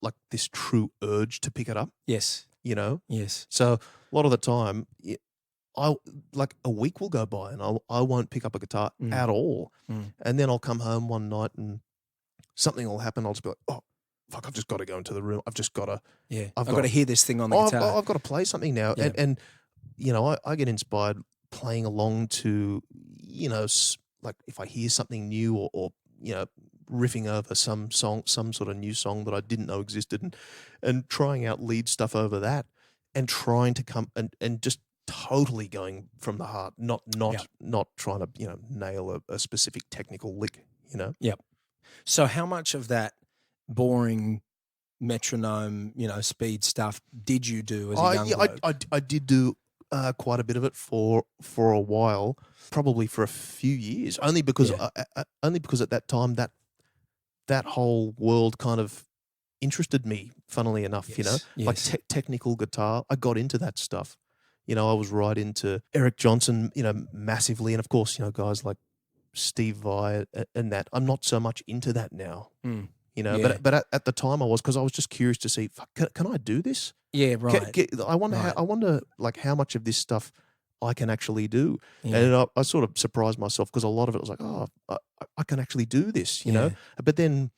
like this true urge to pick it up. Yes. Yes. So a lot of the time, like a week will go by and I won't pick up a guitar at all. And then I'll come home one night and something will happen. I'll just be like, oh, fuck, I've just got to go into the room. I've just got to. Yeah. I've got to hear this thing on the guitar. I've got to play something now. Yeah. And I get inspired playing along to, like if I hear something new or riffing over some sort of new song that I didn't know existed and trying out lead stuff over that and trying to come and just totally going from the heart, not trying to, nail a specific technical lick, Yep. So how much of that boring metronome, speed stuff did you do as a young bloke? I did do quite a bit of it for a while, probably for a few years, only because at that time that whole world kind of interested me, funnily enough, like technical guitar. I got into that stuff. I was right into Eric Johnson, massively. And of course, guys like Steve Vai and that. I'm not so much into that now, but at the time I was, because I was just curious to see, can I do this? Yeah, right. I wonder like how much of this stuff I can actually do. Yeah. And I sort of surprised myself because a lot of it was like, oh, I can actually do this, know. But then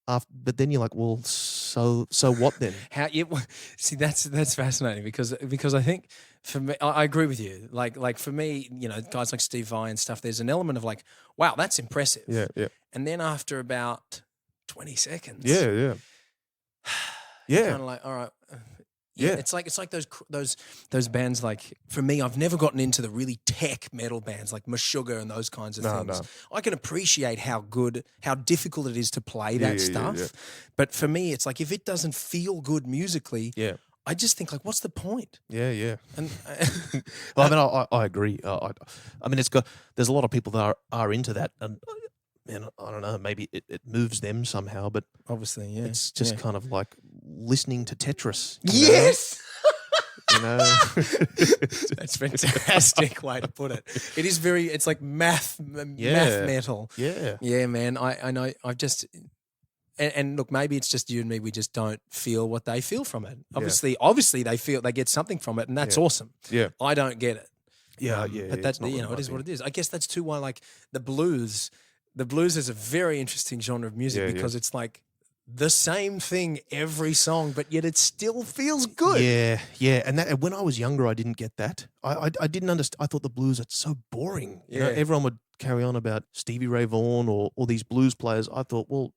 you're like, well, so what then? See, that's fascinating because I think for me, I agree with you. Like for me, guys like Steve Vai and stuff, there's an element of like, wow, that's impressive. Yeah, yeah. And then after about 20 seconds, yeah, kind of like, all right. Yeah, it's like those bands. Like for me, I've never gotten into the really tech metal bands like Meshuggah and those kinds of things. No. I can appreciate how difficult it is to play that stuff. Yeah. But for me, it's like if it doesn't feel good musically, I just think like, what's the point? Yeah. And well, I agree. I mean, there's a lot of people that are into that, and I don't know, maybe it moves them somehow, but obviously, it's just kind of like listening to Tetris. Yes. That's a fantastic way to put it. It is it's like math metal. Yeah. Yeah, man. I know. I've just, and look, maybe it's just you and me. We just don't feel what they feel from it. Obviously they get something from it, and that's awesome. Yeah. I don't get it. Yeah. But that's, it is what it is. I guess that's too why like the blues is a very interesting genre of music because it's like the same thing every song, but yet it still feels good. Yeah. And when I was younger, I didn't get that. I didn't understand. I thought the blues are so boring. Yeah. Everyone would carry on about Stevie Ray Vaughan or these blues players. I thought, well,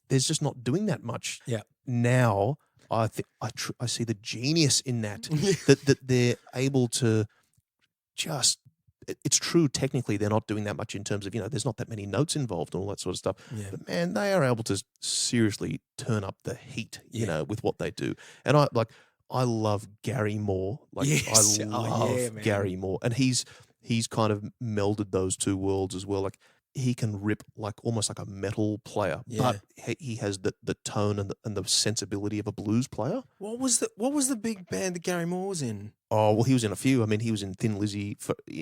there's just not doing that much. Yeah. Now I think I see the genius in that that they're able to just. It's true, technically, they're not doing that much in terms of, there's not that many notes involved and all that sort of stuff. Yeah. But, man, they are able to seriously turn up the heat, with what they do. And I love Gary Moore. I love Gary Moore. And he's kind of melded those two worlds as well. Like, he can rip like almost like a metal player, but he has the tone and the sensibility of a blues player. What was the big band that Gary Moore was in? Oh, well, he was in a few. I mean, he was in Thin Lizzy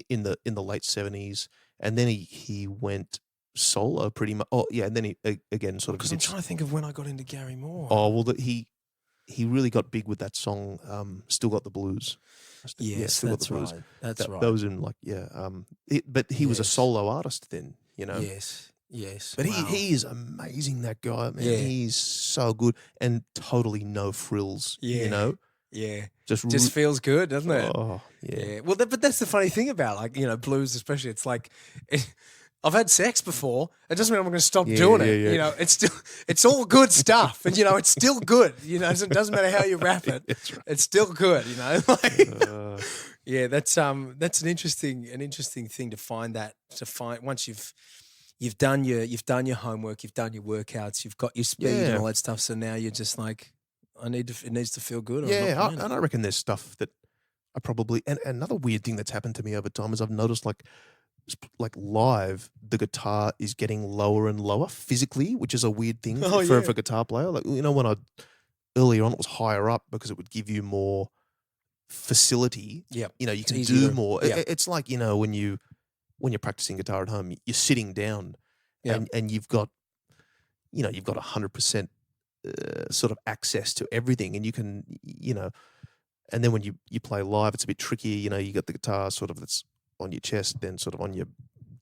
in the late 70s, and then he went solo pretty much. Oh, yeah, and then he again sort of. Because I'm trying to think of when I got into Gary Moore. Oh well, he really got big with that song. Still Got the Blues. Yes, that's right. That's right. That was in but he was a solo artist then. Yes. But he is amazing, that guy, man. Yeah. He's so good and totally no frills, Yeah. Just feels good, doesn't it? Oh, yeah. Well, but that's the funny thing about blues especially. It's like I've had sex before. It doesn't mean I'm going to stop doing it. Yeah. It's all good stuff, and it's still good. It doesn't matter how you wrap it. That's right. It's still good. Yeah, that's an interesting thing to find once you've done your homework, you've done your workouts, you've got your speed and all that stuff. So now you're just like, it needs to feel good. And I reckon there's stuff that I probably, and another weird thing that's happened to me over time is I've noticed like live, the guitar is getting lower and lower physically, which is a weird thing for a guitar player. Like, when I earlier on it was higher up because it would give you more facility. Yeah, you know, you can easier do more. yeah. It's like, you know, when you're practicing guitar at home, you're sitting down, Yeah. and you've got 100% sort of access to everything, and you can, you know, and then when you play live, it's a bit trickier. You know, you got the guitar sort of that's on your chest, then sort of on your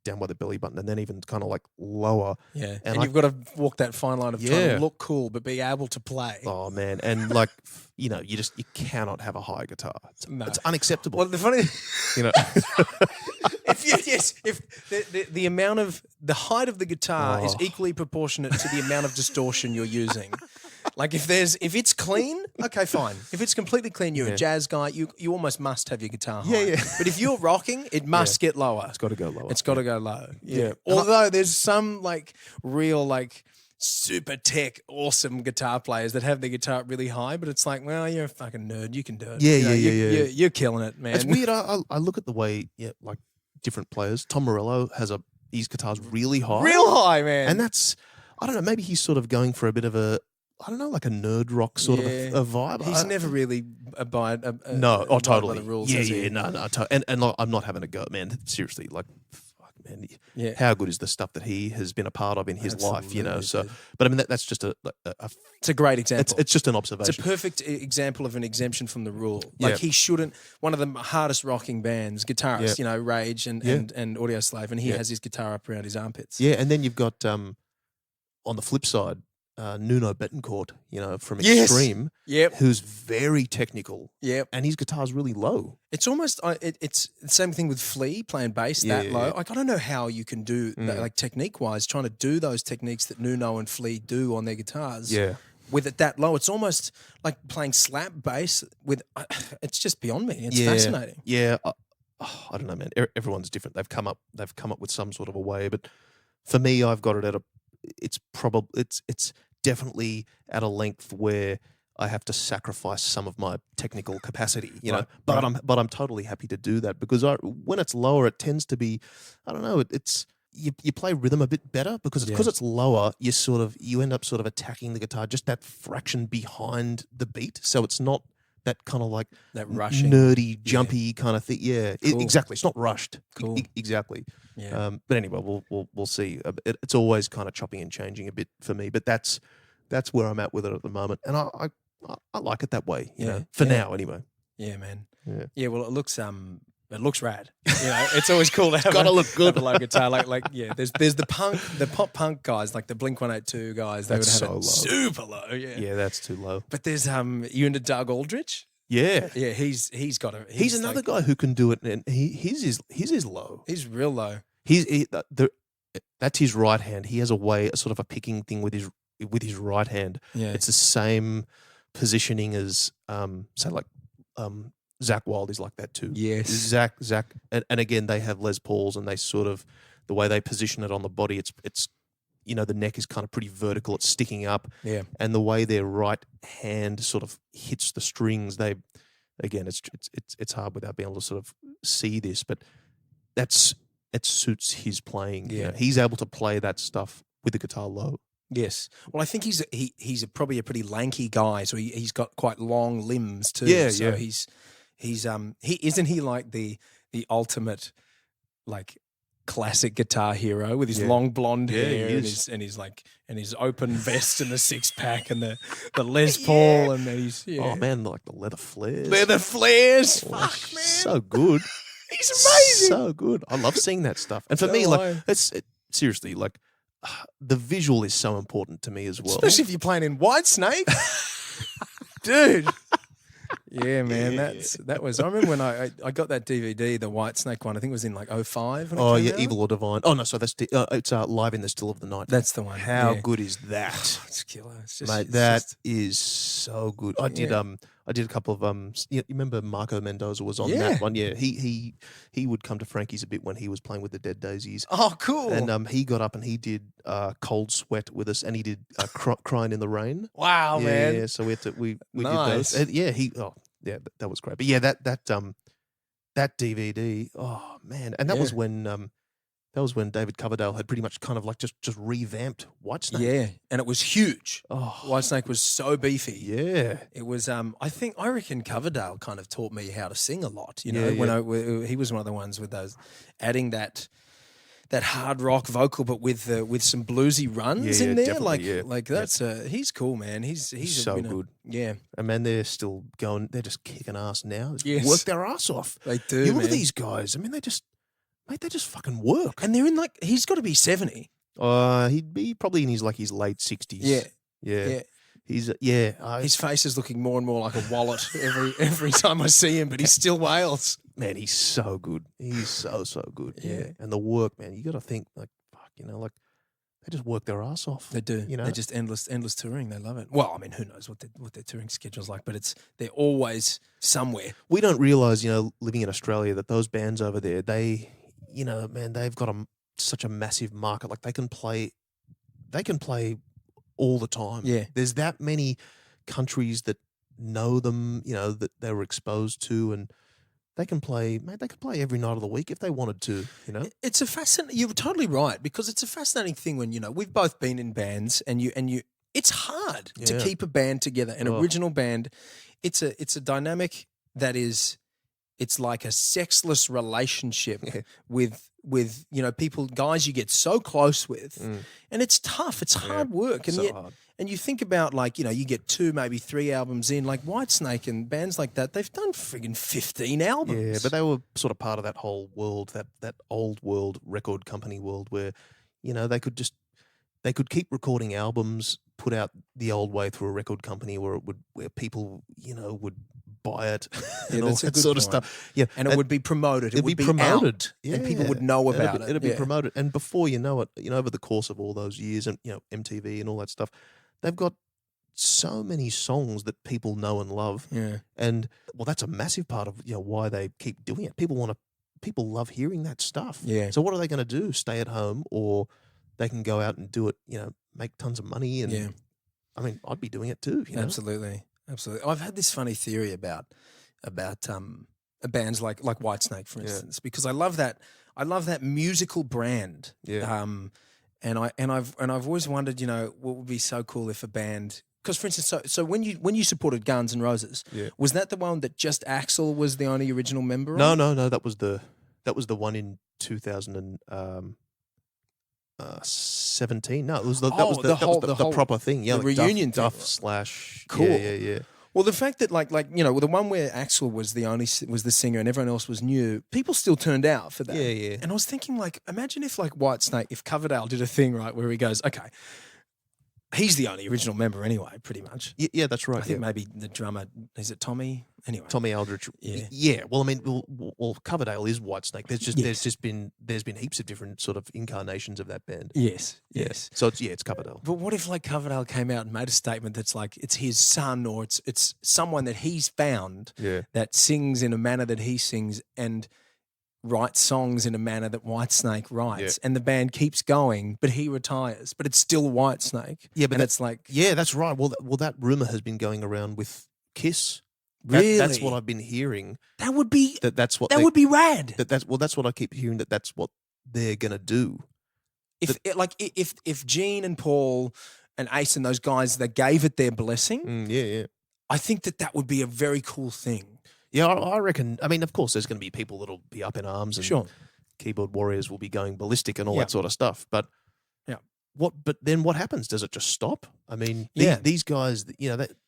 down by the belly button, and then even kind of like lower. Yeah, and you've got to walk that fine line of trying to look cool but be able to play. Oh man, and like you know, you cannot have a high guitar. It's unacceptable. Well, the funny, you know, if the amount of the height of the guitar is equally proportionate to the amount of distortion you're using. Like if it's clean, okay, fine. If it's completely clean, you're a jazz guy. You almost must have your guitar high. Yeah. But if you're rocking, it must get lower. It's got to go lower. It's got to go low. Yeah. Although there's some like real like super tech awesome guitar players that have their guitar really high, but it's like, well, you're a fucking nerd. You can do it. Yeah, You're killing it, man. It's weird. I look at the way like different players. Tom Morello has his guitar's really high, real high, man. And that's, I don't know. Maybe he's sort of going for a bit of a, I don't know, like a nerd rock sort of a vibe. He's never really abided totally by the rules. No. And like, I'm not having a go, man. Seriously, like, fuck, man. Yeah. How good is the stuff that he has been a part of in his life? You know. So, dude. but I mean, that's just it's a great example. It's just an observation. It's a perfect example of an exemption from the rule. Like he shouldn't. One of the hardest rocking bands, guitarists, you know, Rage and Audio Slave, and he has his guitar up around his armpits. Yeah, and then you've got on the flip side, Nuno Betancourt, you know, from Extreme, who's very technical, and his guitar's really low. It's almost it's the same thing with Flea playing bass that low. Like I don't know how you can do that, like technique wise, trying to do those techniques that Nuno and Flea do on their guitars. Yeah. With it that low, it's almost like playing slap bass with. It's just beyond me. It's fascinating. Yeah, I don't know, man. Everyone's different. They've come up with some sort of a way, but for me, I've got it at a. It's definitely at a length where I have to sacrifice some of my technical capacity, you know. But I'm totally happy to do that because when it's lower, it tends to be, I don't know, it's you play rhythm a bit better because it's lower. You end up sort of attacking the guitar just that fraction behind the beat, so it's not that kind of like that rushing, nerdy, jumpy kind of thing. Yeah, cool. Exactly. It's not rushed. Cool. Exactly. Yeah. But anyway, we'll see. It's always kind of chopping and changing a bit for me, but that's where I'm at with it at the moment, and I like it that way. You know, for now anyway. Yeah, man. Yeah. Well, it looks rad. You know, it's always cool to have. Gotta look good. Have a low guitar, like There's the pop punk guys, like the Blink-182 guys. They would have it super low. Yeah, that's too low. But there's you into Doug Aldrich. Yeah, he's got a. He's another guy who can do it, and his is low. He's real low. That's his right hand. He has a sort of a picking thing with his right hand. Yeah, it's the same positioning as say like Zakk Wylde is like that too. Yes, Zakk, and again they have Les Pauls, and they sort of the way they position it on the body. It's you know, the neck is kind of pretty vertical. It's sticking up. Yeah. And the way their right hand sort of hits the strings, it's hard without being able to sort of see this, but it suits his playing. Yeah. You know, he's able to play that stuff with the guitar low. Yes. Well, I think he's probably a pretty lanky guy, so he's got quite long limbs too. Yeah, so yeah. He's isn't he like the ultimate like classic guitar hero with his long blonde hair and his open vest and the 6-pack and the Les Paul and then oh man, like the leather flares. Fuck, man, so good. He's amazing. So good. I love seeing that stuff. And for me, like seriously, like the visual is so important to me as well. Especially if you're playing in Whitesnake, dude. Yeah, man, that was. I remember when I got that DVD, the Whitesnake one. I think it was in like 2005. Oh yeah, Evil or Divine. Oh no, so that's it's Live in the Still of the Night. That's the one. How good is that? It's killer. It's just, mate, that is so good. I did a couple of you remember Marco Mendoza was on that one. Yeah, he would come to Frankie's a bit when he was playing with the Dead Daisies. Oh, cool. And he got up and he did Cold Sweat with us, and he did Crying in the Rain. Wow, man. Yeah, so we did nice. those. And that was great. But yeah, that DVD. Oh man, and that was when That was when David Coverdale had pretty much kind of like just revamped Whitesnake. Yeah, and it was huge. Oh, Whitesnake was so beefy. yeah. It was. I reckon Coverdale kind of taught me how to sing a lot. You know, Yeah, when he was one of the ones with those, adding that hard rock vocal, but with some bluesy runs in there. Like that's he's cool, man. He's so good. Yeah, And man, they're still going. They're just kicking ass now. Yes. Work their ass off. they do. You look man. at these guys. I mean, they just fucking work. And they're in he's got to be 70. He'd be probably in his late 60s. Yeah. He's His face is looking more and more like a wallet every time I see him, but he still wails. man, he's so good. He's so good. Yeah. And the work, man, you got to think like, fuck, they just work their ass off. They do. You know, They're just endless touring. They love it. Well, I mean, who knows what their touring schedule's like, but they're always somewhere. we don't realize, living in Australia, that those bands over there, they, man, they've got such a massive market. Like they can play all the time. Yeah. There's that many countries that know them, that they were exposed to, and they can play, mate, they could play every night of the week if they wanted to, It's a fascinating. You're totally right, because it's a fascinating thing when we've both been in bands, and you. It's hard to Yeah. keep a band together, an original band. It's a dynamic that is. It's like a sexless relationship with people, guys you get so close with, and it's tough. It's hard work, and so yet, hard. and you think about you get 2, maybe 3 albums in, like Whitesnake and bands like that. They've done friggin' 15 albums. Yeah, but they were sort of part of that whole world, that old world record company world where, they could keep recording albums, put out the old way through a record company where people, would buy it and all that's a that good sort of point. stuff. Yeah. And it would be promoted. It It'd would be be promoted. out, and people would know about it. It'd be Yeah. promoted. And before you know it, over the course of all those years and, MTV and all that stuff, they've got so many songs that people know and love. Yeah. And well, that's a massive part of, why they keep doing it. People love hearing that stuff. Yeah. So what are they going to do? Stay at home, or they can go out and do it, make tons of money. And Yeah. I mean, I'd be doing it too. Absolutely. I've had this funny theory about bands like Whitesnake, for instance, because I love that musical brand. Yeah. And I've always wondered, what would be so cool if a band, because for instance, so when you supported Guns N' Roses, was that the one that just Axl was the only original member No, on? no, that was the one in 2017. No, it was that was the proper thing. Yeah, the like reunion Duff thing. / Cool. Yeah. Well, the fact that the one where Axl was the singer and everyone else was new, people still turned out for that. Yeah. And I was thinking, imagine if Whitesnake, if Coverdale did a thing, right, where he goes, okay, he's the only original member anyway, pretty much. Yeah, that's right. I think maybe the drummer, is it Tommy? Anyway. Tommy Aldrich. Yeah. Yeah. Well, I mean, well, Coverdale is Whitesnake. There's been heaps of different sort of incarnations of that band. Yes. So it's Coverdale. But what if Coverdale came out and made a statement that's it's his son, or it's someone that he's found that sings in a manner that he sings and writes songs in a manner that Whitesnake writes, and the band keeps going, but he retires, but it's still Whitesnake. Yeah, but it's that's right. Well, that rumor has been going around with Kiss. Really? That's what I've been hearing. That would be that's what would be rad. That's what I keep hearing. That's what they're gonna do. If Gene and Paul and Ace and those guys, they gave it their blessing, I think that would be a very cool thing. Yeah, I reckon. I mean, of course, there's going to be people that'll be up in arms, and Sure. keyboard warriors will be going ballistic and all that sort of stuff. But But then what happens? Does it just stop? I mean, these guys,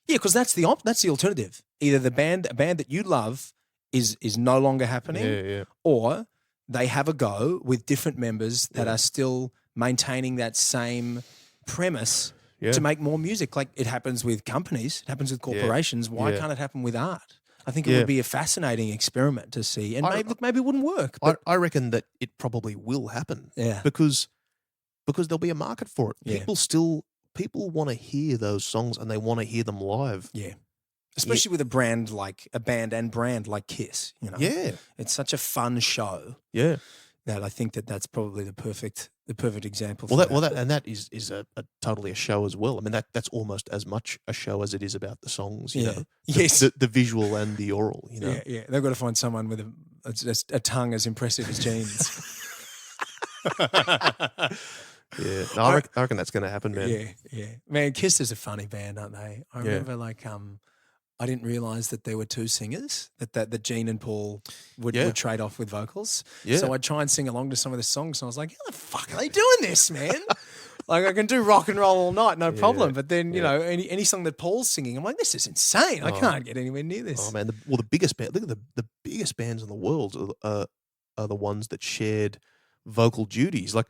because that's the alternative. Either a band that you love is no longer happening, or they have a go with different members that are still maintaining that same premise to make more music. Like it happens with companies, it happens with corporations. Why can't it happen with art? I think it would be a fascinating experiment to see. And maybe it wouldn't work. But I reckon that it probably will happen. Yeah. Because there'll be a market for it. Yeah. People want to hear those songs and they want to hear them live. Yeah. Especially with a band like Kiss, Yeah. It's such a fun show. Yeah. That I think that's probably the perfect example. That is a totally a show as well. I mean that's almost as much a show as it is about the songs. You know, the visual and the oral. You know, yeah. They've got to find someone with a tongue as impressive as Gene's. Yeah, no, I reckon that's going to happen, man. Yeah. Man, Kiss is a funny band, aren't they? I remember I didn't realise that there were two singers, that Gene and Paul would trade off with vocals. Yeah. So I'd try and sing along to some of the songs, and I was like, how the fuck are they doing this, man? Like, I can do rock and roll all night, no problem. But then, you know, any song that Paul's singing, I'm like, this is insane. I can't get anywhere near this. Oh, man. The biggest band, look at the biggest bands in the world are the ones that shared vocal duties. Like,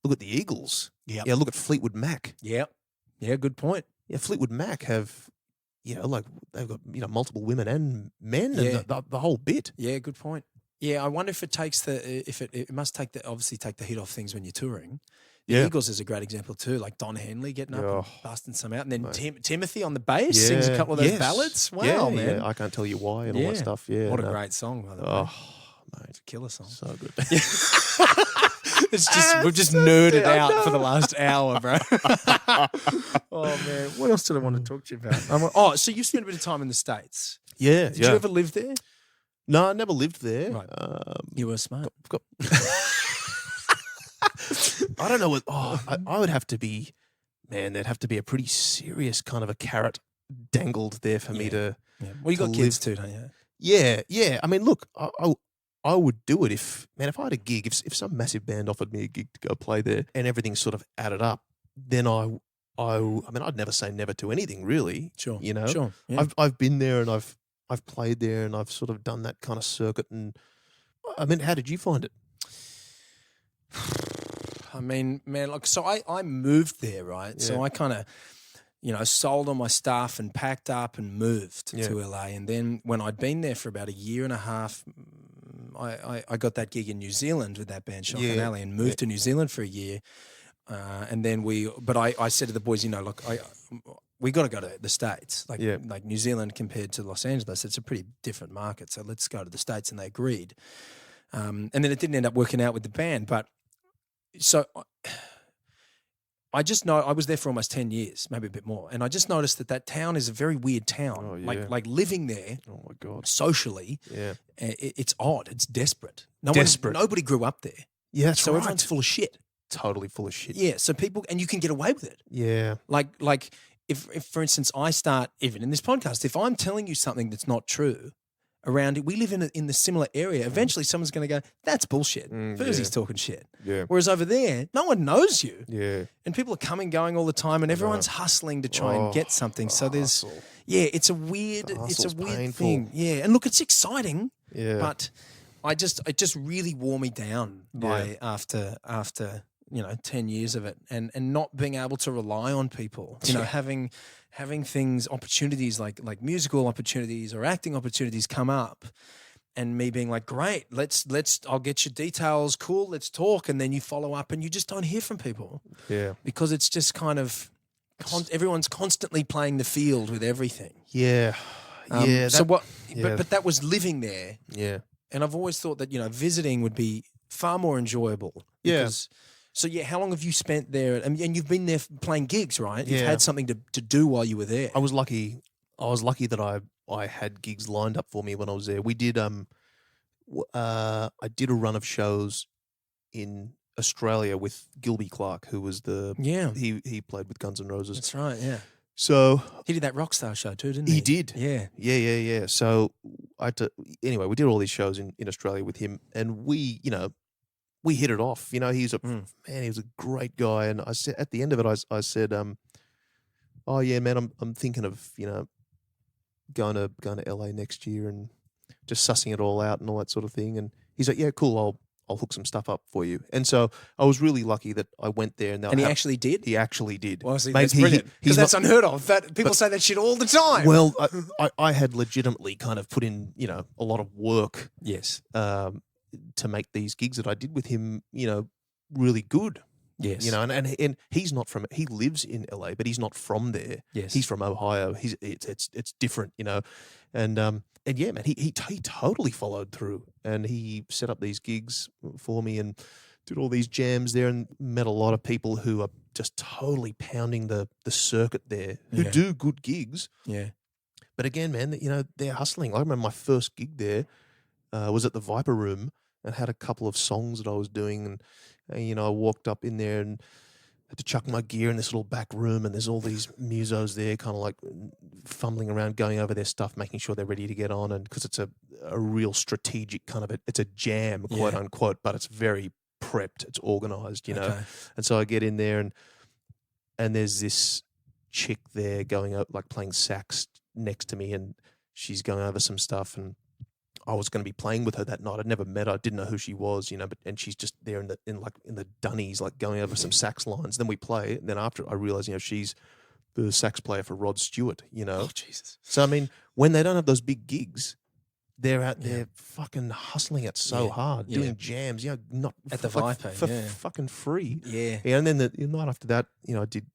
look at the Eagles. Yep. Yeah, look at Fleetwood Mac. Yeah, good point. Yeah, Fleetwood Mac have, you know, like they've got, you know, multiple women and men and the whole bit. Yeah, good point. Yeah, I wonder if it takes it must obviously take the hit off things when you're touring. The Eagles is a great example too, like Don Henley getting up and busting some out. And then Timothy on the bass sings a couple of those ballads. Wow, man. Yeah, I Can't Tell You Why and all that stuff. Yeah. What a great song, by the way. Oh, mate. It's a killer song. So good. We've just nerded out for the last hour, bro. Oh, man. What else did I want to talk to you about? So you spent a bit of time in the States. Yeah. Did you ever live there? No, I never lived there. Right. You were smart. I don't know what. I would have to be, man. There'd have to be a pretty serious kind of a carrot dangled there for me to. Yeah. Well, you got kids too, don't you? Yeah. I mean, look, I would do it if I had a gig. If some massive band offered me a gig to go play there and everything sort of added up, then I mean, I'd never say never to anything, really. Sure. You know. Sure. Yeah. I've been there and I've played there and I've sort of done that kind of circuit. And I mean, how did you find it? I mean, man, like, so I moved there, right? Yeah. So I kind of, you know, sold all my stuff and packed up and moved to LA. And then when I'd been there for about a year and a half, I got that gig in New Zealand with that band, Shock and Alley, and moved to New Zealand for a year. And then I said to the boys, you know, look, we got to go to the States. Like New Zealand compared to Los Angeles, it's a pretty different market. So let's go to the States. And they agreed. And then it didn't end up working out with the band, but so I just know I was there for almost 10 years, maybe a bit more. And I just noticed that town is a very weird town. Oh, yeah. Like living there, oh my God, socially, it's odd. It's desperate. Nobody grew up there. Yeah, that's so right. everyone's full of shit. Totally full of shit. Yeah, so people, and you can get away with it. Yeah. Like if for instance, I start, even in this podcast, if I'm telling you something that's not true, around it, we live in the similar area. Eventually, someone's going to go, "That's bullshit." Fuzi's talking shit. Yeah. Whereas over there, no one knows you. Yeah. And people are coming, going all the time, and everyone's hustling to try and get something. So there's, it's a weird thing. Yeah. And look, it's exciting. Yeah. But it just really wore me down by after 10 years of it, and not being able to rely on people. You know, having things, opportunities like musical opportunities or acting opportunities come up, and me being like, great, let's I'll get your details, cool, let's talk, and then you follow up and you just don't hear from people. Yeah. Because it's just kind of everyone's constantly playing the field with everything. Yeah. But that was living there. Yeah. And I've always thought that, you know, visiting would be far more enjoyable. Because, so how long have you spent there? And you've been there playing gigs, right? You've had something to do while you were there. I was lucky that I had gigs lined up for me when I was there. We did I did a run of shows in Australia with Gilby Clarke, who was he played with Guns N' Roses. That's right, yeah. So he did that Rockstar show too, didn't he? He did. Yeah. So anyway, we did all these shows in Australia with him, and we hit it off. You know, he's he was a great guy. And I said at the end of it, I said, "Oh yeah, man, I'm thinking of, you know, going to LA next year and just sussing it all out and all that sort of thing." And he's like, "Yeah, cool. I'll hook some stuff up for you." And so I was really lucky that I went there. And he actually did? He actually did. Well, see, that's brilliant. Because that's unheard of. People say that shit all the time. Well, I had legitimately kind of put in, you know, a lot of work. Yes. To make these gigs that I did with him, you know, really good. Yes. You know, and he's not from, he lives in LA, but he's not from there. Yes. He's from Ohio. It's different, you know. And yeah, man, he totally followed through, and he set up these gigs for me and did all these jams there, and met a lot of people who are just totally pounding the circuit there, who do good gigs. Yeah. But again, man, you know, they're hustling. I remember my first gig there was at the Viper Room. and had a couple of songs that I was doing, and I walked up in there and had to chuck my gear in this little back room, and there's all these musos there, kind of like fumbling around, going over their stuff, making sure they're ready to get on, and because it's a real strategic kind of it's a jam, quote unquote, but it's very prepped, it's organized, Okay. And so I get in there, and there's this chick there going up, like playing sax next to me, and she's going over some stuff, and I was going to be playing with her that night. I'd never met her. I didn't know who she was, and she's just there in the dunnies, like going over some sax lines. Then we play, and then after I realize, she's the sax player for Rod Stewart, Oh, Jesus. So I mean, when they don't have those big gigs, they're out there fucking hustling it so hard, doing jams, not at the like, Viper for fucking free. Yeah. And then the night after that, I did.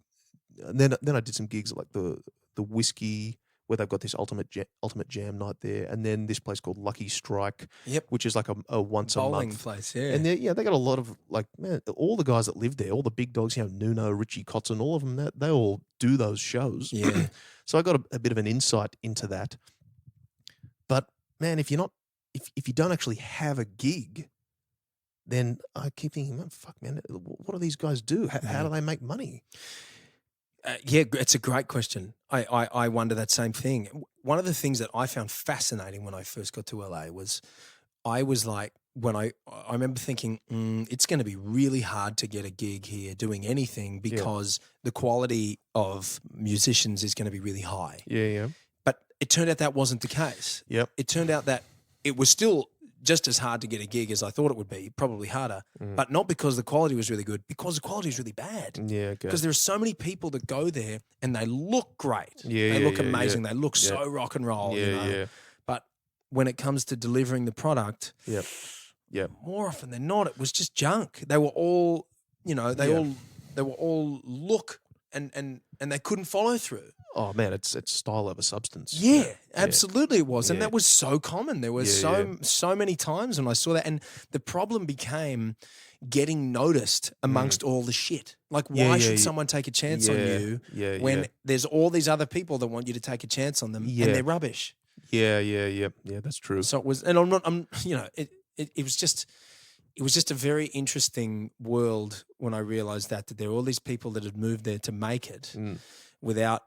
Then I did some gigs at like the Whiskey, where they've got this ultimate jam night there, and then this place called Lucky Strike, Yep. which is like a once a Bowling month place, yeah. And they got a lot of all the guys that live there, all the big dogs, Nuno, Richie Kotzen, all of them, they all do those shows. Yeah. So I got a bit of an insight into that. But man, if you don't actually have a gig, then I keep thinking, man, fuck, man, what do these guys do? How do they make money? It's a great question. I wonder that same thing. One of the things that I found fascinating when I first got to LA was I was like, when I remember thinking, it's going to be really hard to get a gig here doing anything because the quality of musicians is going to be really high. Yeah. But it turned out that wasn't the case. Yep. It turned out that it was still just as hard to get a gig as I thought it would be, probably harder, but not because the quality was really good, because the quality is really bad. Yeah, okay. Because there are so many people that go there and they look great. Yeah, they look yeah, amazing. yeah. They look so rock and roll. Yeah. But when it comes to delivering the product, more often than not, it was just junk. They were all, they were all look and they couldn't follow through. Oh man, it's style over substance. Yeah, absolutely it was. And Yeah. that was so common. There were so many times when I saw that. And the problem became getting noticed amongst all the shit. Like, why should someone take a chance on you when there's all these other people that want you to take a chance on them and they're rubbish? Yeah, that's true. So it was, and it was just a very interesting world when I realized that there were all these people that had moved there to make it without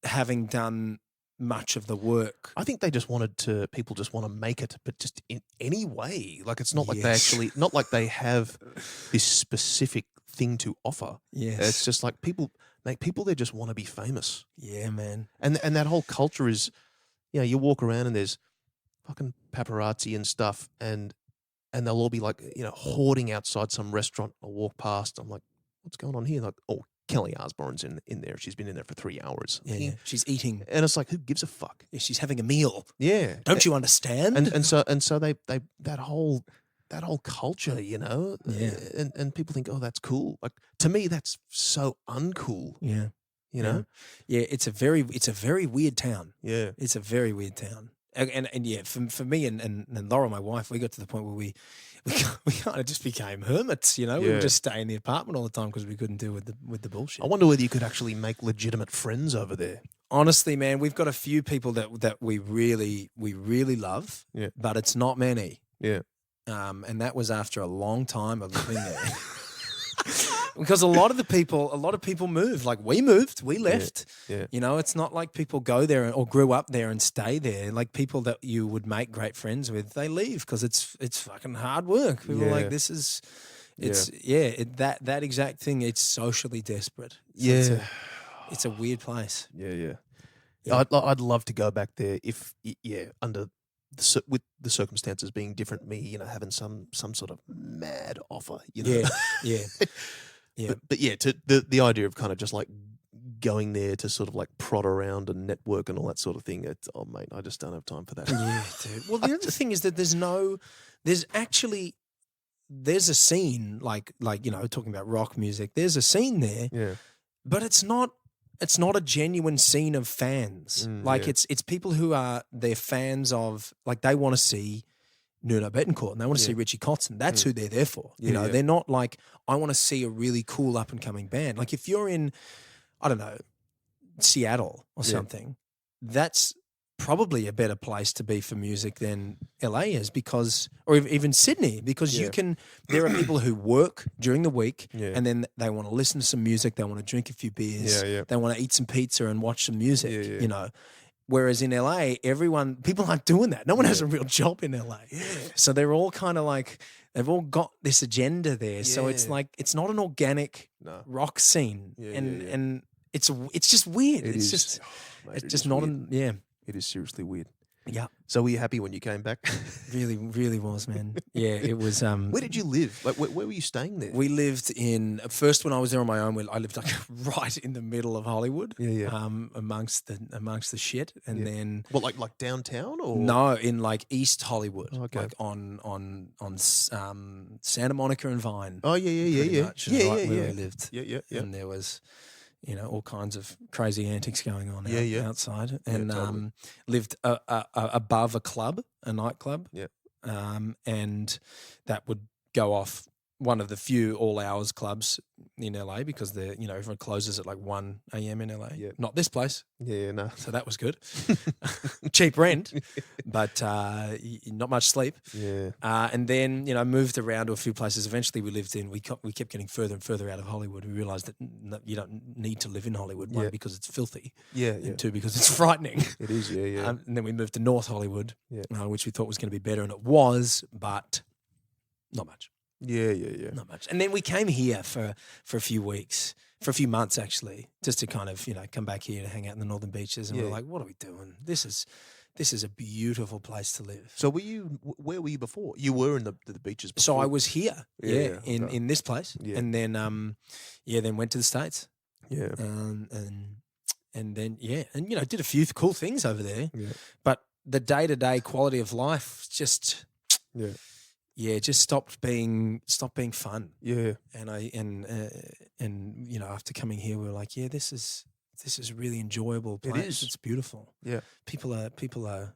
having done much of the work. I think people just want to make it, but just in any way. Like, it's not like not like they have this specific thing to offer. Yes. It's just like people there just want to be famous. Yeah, man. And that whole culture is, you walk around and there's fucking paparazzi and stuff, and they'll all be like, hoarding outside some restaurant. I'll walk past. I'm like, what's going on here? Like, oh, Kelly Osbourne's in there. She's been in there for 3 hours. Yeah. She's eating. And it's like, who gives a fuck? Yeah, she's having a meal. Yeah. Don't you understand? And so they that whole culture, Yeah. And people think, oh, that's cool. Like, to me, that's so uncool. Yeah. You know? Yeah, it's a very weird town. Yeah. It's a very weird town. And yeah, for me and Laura, my wife, we got to the point where we kind of just became hermits, We would just stay in the apartment all the time because we couldn't deal with the bullshit. I wonder whether you could actually make legitimate friends over there. Honestly, man, we've got a few people that we really love, but it's not many. Yeah. And that was after a long time of living there. Because a lot of people moved. Like, we moved, we left. Yeah. It's not like people go there or grew up there and stay there. Like, people that you would make great friends with, they leave because it's fucking hard work. People are like, this is, that exact thing. It's socially desperate. So it's a weird place. Yeah. I'd love to go back there if, under with the circumstances being different, me, having some sort of mad offer, Yeah. Yeah. But to the idea of kind of just like going there to sort of like prod around and network and all that sort of thing, mate, I just don't have time for that. Yeah, dude. Well, the other thing is that there's a scene like talking about rock music. There's a scene there, but it's not a genuine scene of fans. It's people who they're fans of, like, they want to see Nuno Betancourt and they want to see Richie Kotzen. That's who they're there for. They're not like, I want to see a really cool up and coming band. Like, if you're in, I don't know, Seattle or something, that's probably a better place to be for music than LA is or even Sydney, because there are people who work during the week and then they want to listen to some music, they want to drink a few beers, they want to eat some pizza and watch some music, you know. Whereas in LA, people aren't doing that. No one has a real job in LA. Yeah. So they're all kind of like, they've all got this agenda there. Yeah. So it's like, it's not an organic rock scene. Yeah, and it's just weird. It's just not, It is seriously weird. Yeah. So were you happy when you came back? Really, really was, man. Yeah, it was. Where did you live? Like, where were you staying there? We lived first when I was there on my own, I lived like right in the middle of Hollywood. Yeah. Amongst the shit, and then like downtown or no, in like East Hollywood, okay. like on Santa Monica and Vine. Oh yeah. Much, where we lived. Yeah. And there was, you know, all kinds of crazy antics going on outside, and totally. lived above a nightclub, and that would go off one of the few all hours clubs in LA, because everyone closes at like 1 a.m. in LA. Yeah. Not this place. Yeah, no. So that was good. Cheap rent, but not much sleep. Yeah. And then, moved around to a few places. Eventually we kept getting further and further out of Hollywood. We realized that you don't need to live in Hollywood, one, because it's filthy. Yeah. And two, because it's frightening. It is, yeah. And then we moved to North Hollywood, which we thought was going to be better, and it was, but not much. Yeah. Not much. And then we came here for a few weeks, for a few months actually, just to kind of, come back here to hang out in the northern beaches. And we're like, what are we doing? This is a beautiful place to live. So where were you before? You were in the beaches before? So I was here, in this place. Yeah. And then, then went to the States. Yeah. And then, and, did a few cool things over there. Yeah. But the day-to-day quality of life just... Yeah, it just stopped being fun. Yeah, and after coming here, we were like, this is a really enjoyable place. It is. It's beautiful. Yeah, people are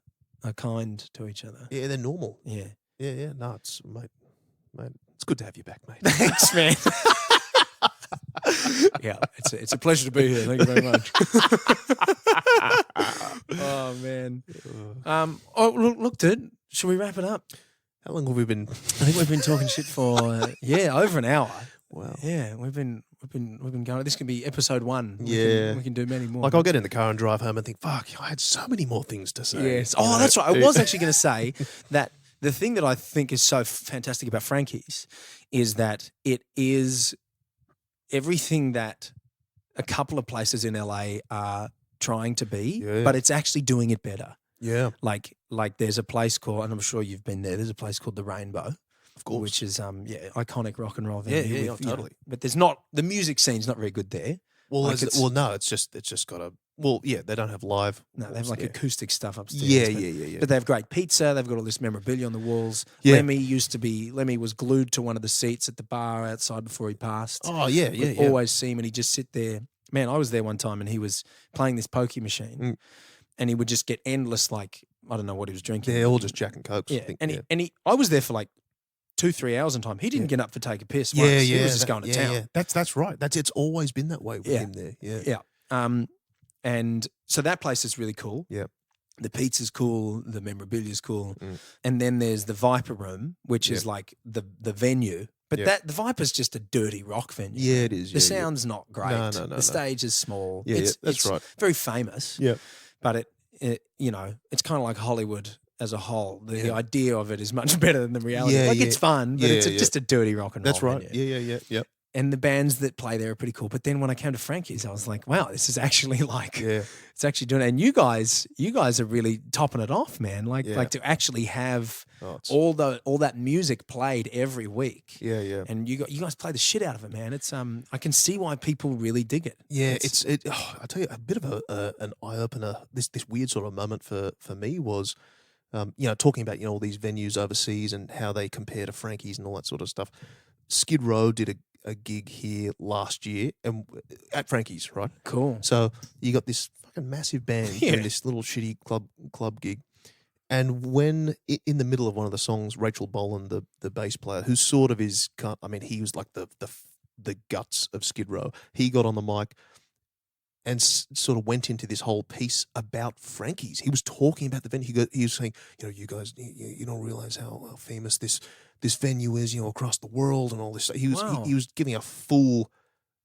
kind to each other. Yeah, they're normal. Yeah. No, it's mate, it's good to have you back, mate. Thanks, man. Yeah, it's a pleasure to be here. Thank you very much. Oh man. Look, dude. Should we wrap it up? How long have we been? I think we've been talking shit for over an hour. Wow. Yeah, we've been going. This can be episode 1. We can do many more. Like I'll get in the car and drive home and think, "Fuck, I had so many more things to say." Yes. Oh, that's right. I was actually going to say that the thing that I think is so fantastic about Frankies is that it is everything that a couple of places in LA are trying to be, but it's actually doing it better. Yeah. Like there's a place called, and I'm sure you've been there, there's a place called the Rainbow. Of course. Which is iconic rock and roll venue. Yeah, totally. But there's not, the music scene's not very good there. Well, no, it's just got a, they don't have live. No, they have like acoustic stuff upstairs. Yeah. But they have great pizza, they've got all this memorabilia on the walls. Yeah. Lemmy was glued to one of the seats at the bar outside before he passed. Oh, yeah. We'd always see him and he'd just sit there. Man, I was there one time and he was playing this pokey machine. And he would just get endless, I don't know what he was drinking. They're all just Jack and Cokes. Yeah, I think, I was there for 2-3 hours in time. He didn't get up to take a piss. Yeah. He was just going to town. Yeah. That's right. It's always been that way with him there. Yeah. And so that place is really cool. Yeah. The pizza's cool. The memorabilia's cool. And then there's the Viper Room, which is like the venue. But the Viper's just a dirty rock venue. Yeah, it is. The sound's not great. No. The stage is small. Yeah, that's right. Very famous. Yeah. But it's kind of like Hollywood as a whole. The idea of it is much better than the reality. It's fun, but it's just a dirty rock and roll. That's right. Venue. Yeah. And the bands that play there are pretty cool. But then when I came to Frankie's, I was like, wow, this is actually it's actually doing it. And you guys are really topping it off, man. Like to actually have all that music played every week. Yeah. And you guys play the shit out of it, man. It's I can see why people really dig it. Yeah, I tell you, a bit of an eye opener. This weird sort of moment for me was, talking about all these venues overseas and how they compare to Frankies and all that sort of stuff. Skid Row did a gig here last year and at Frankie's, right? Cool. So you got this fucking massive band doing this little shitty club gig. And when in the middle of one of the songs, Rachel Bolan, the bass player, who sort of is, he was like the guts of Skid Row. He got on the mic and sort of went into this whole piece about Frankies. He was talking about the venue. He was saying, you guys, you don't realize how famous this venue is, across the world and all this. He was giving a full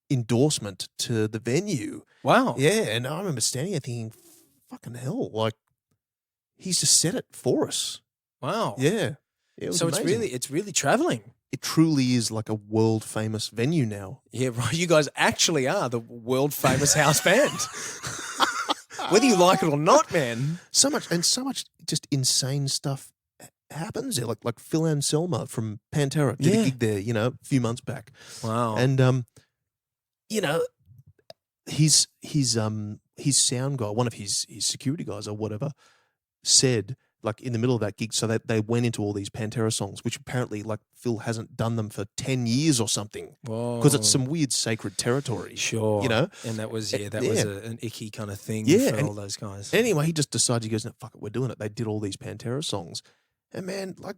endorsement to the venue. Wow. Yeah, and I remember standing there thinking, fucking hell, like he's just said it for us. Wow. Yeah. It so amazing. it's really traveling. It truly is like a world famous venue now. Yeah, right. You guys actually are the world famous house band. Whether you like it or not, man. So much just insane stuff happens there. Like Phil Anselmo from Pantera did a gig there, a few months back. Wow. And his sound guy, one of his security guys or whatever, said, like in the middle of that gig, so that they went into all these Pantera songs, which apparently like Phil hasn't done them for 10 years or something. Because it's some weird sacred territory. Sure. And that was an icky kind of thing for all those guys. Anyway, he just decided, he goes, no, fuck it, we're doing it. They did all these Pantera songs. And man, like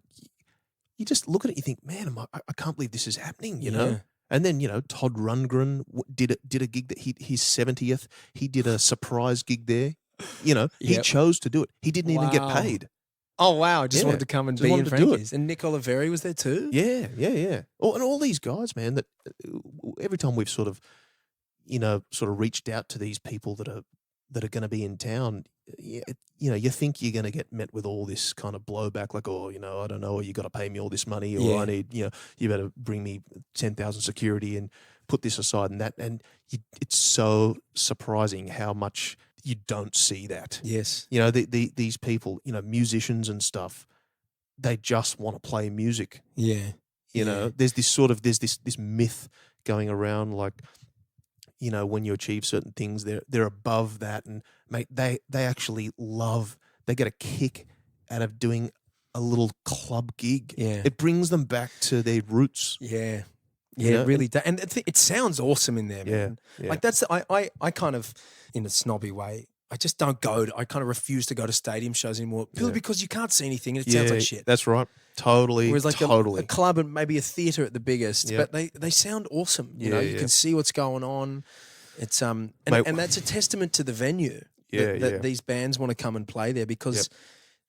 you just look at it, you think, man, I can't believe this is happening, you know? And then, Todd Rundgren did a gig that his 70th. He did a surprise gig there. He chose to do it. He didn't even get paid. Oh, wow. Just wanted to come and be in Frankies. And Nick Oliveri was there too? Yeah. Oh, and all these guys, man, that every time we've sort of reached out to these people that are going to be in town, you think you're going to get met with all this kind of blowback, like, oh, I don't know, or you got to pay me all this money, or I need, you better bring me 10,000 security and put this aside and that. And it's so surprising how much you don't see that. Yes. These people, musicians and stuff, they just want to play music. Yeah. There's this myth going around, like, when you achieve certain things, they're above that, and mate, they actually they get a kick out of doing a little club gig. Yeah. It brings them back to their roots. Yeah. Yeah, it really does. And it sounds awesome in there, man. Yeah. Like that's, I kind of, in a snobby way, I just don't go I kind of refuse to go to stadium shows anymore, purely because you can't see anything and it sounds like shit. That's right. Totally. Whereas like totally. a club and maybe a theatre at the biggest, but they sound awesome. You can see what's going on. It's and that's a testament to the venue that these bands want to come and play there, because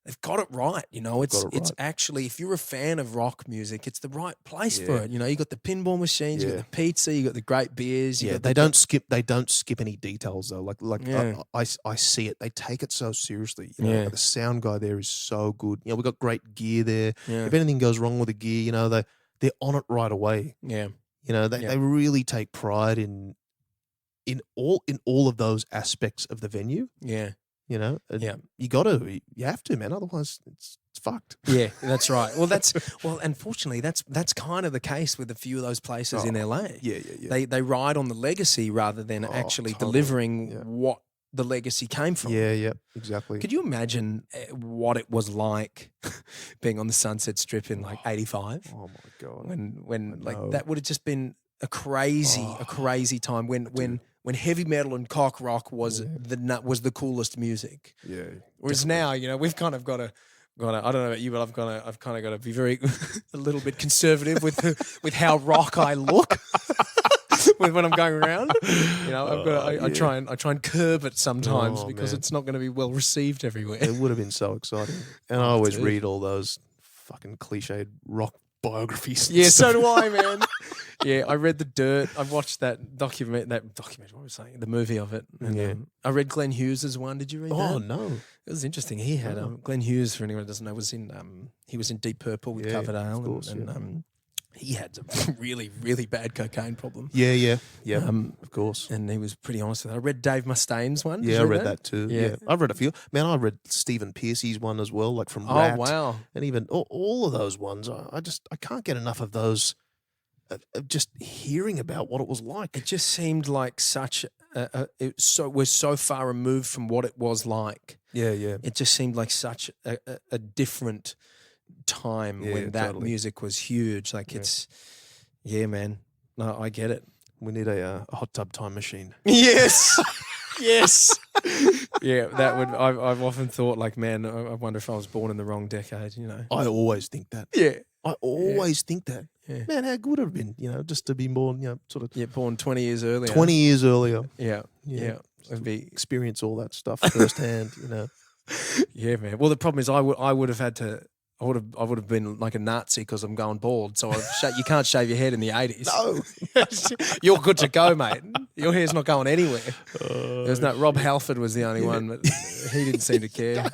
they've got it right. It's actually, if you're a fan of rock music, it's the right place for it. You got the pinball machines, you got the pizza, you got the great beers. They don't skip any details though. I see it. They take it so seriously. The sound guy there is so good. We've got great gear there. If anything goes wrong with the gear, they're on it right away. Yeah. They really take pride in all of those aspects of the venue. Yeah. You have to, man. Otherwise, it's fucked. Yeah, that's right. Well, unfortunately, that's kind of the case with a few of those places in LA. Yeah. They ride on the legacy rather than actually delivering what the legacy came from. Yeah, exactly. Could you imagine what it was like being on the Sunset Strip in like '85? Oh my God! When like that would have just been a crazy time when heavy metal and cock rock was the coolest music. Yeah. Whereas now, we've kind of got to. I don't know about you, but I've kind of got to be very a little bit conservative with how rock I look when I'm going around. I try and curb it sometimes because it's not going to be well received everywhere. It would have been so exciting, and I always read all those fucking cliched rock biographies. Yeah, so do I, man. Yeah, I read The Dirt. I watched that document. What was I saying? The movie of it. And, I read Glenn Hughes' one. Did you read that? Oh no, it was interesting. He had Glenn Hughes. For anyone who doesn't know, was in Deep Purple with Coverdale, course, and he had a really, really bad cocaine problem. Yeah. Of course. And he was pretty honest with it. I read Dave Mustaine's one. Yeah, I read that too. Yeah. I've read a few. Man, I read Stephen Pearcy's one as well, like from Rat. Oh, wow. And even all of those ones. I can't get enough of those, of just hearing about what it was like. It just seemed like we're so far removed from what it was like. Yeah. It just seemed like such a different time when that music was huge. Like it's, man. No, I get it. We need a hot tub time machine. Yes. Yes. Yeah, that would. I've often thought, like, man, I wonder if I was born in the wrong decade. I always think that. Yeah, I always think that. Yeah. Man, how good would it have been, just to be born, sort of. Yeah, born 20 years earlier. 20 years earlier. Yeah. It'd be experience all that stuff firsthand, you know. Yeah, man. Well, the problem is I would have had to. I would have been like a Nazi because I'm going bald. So you can't shave your head in the 80s. No. You're good to go, mate. Your hair's not going anywhere. There's no Rob Halford was the only one, but he didn't seem to care.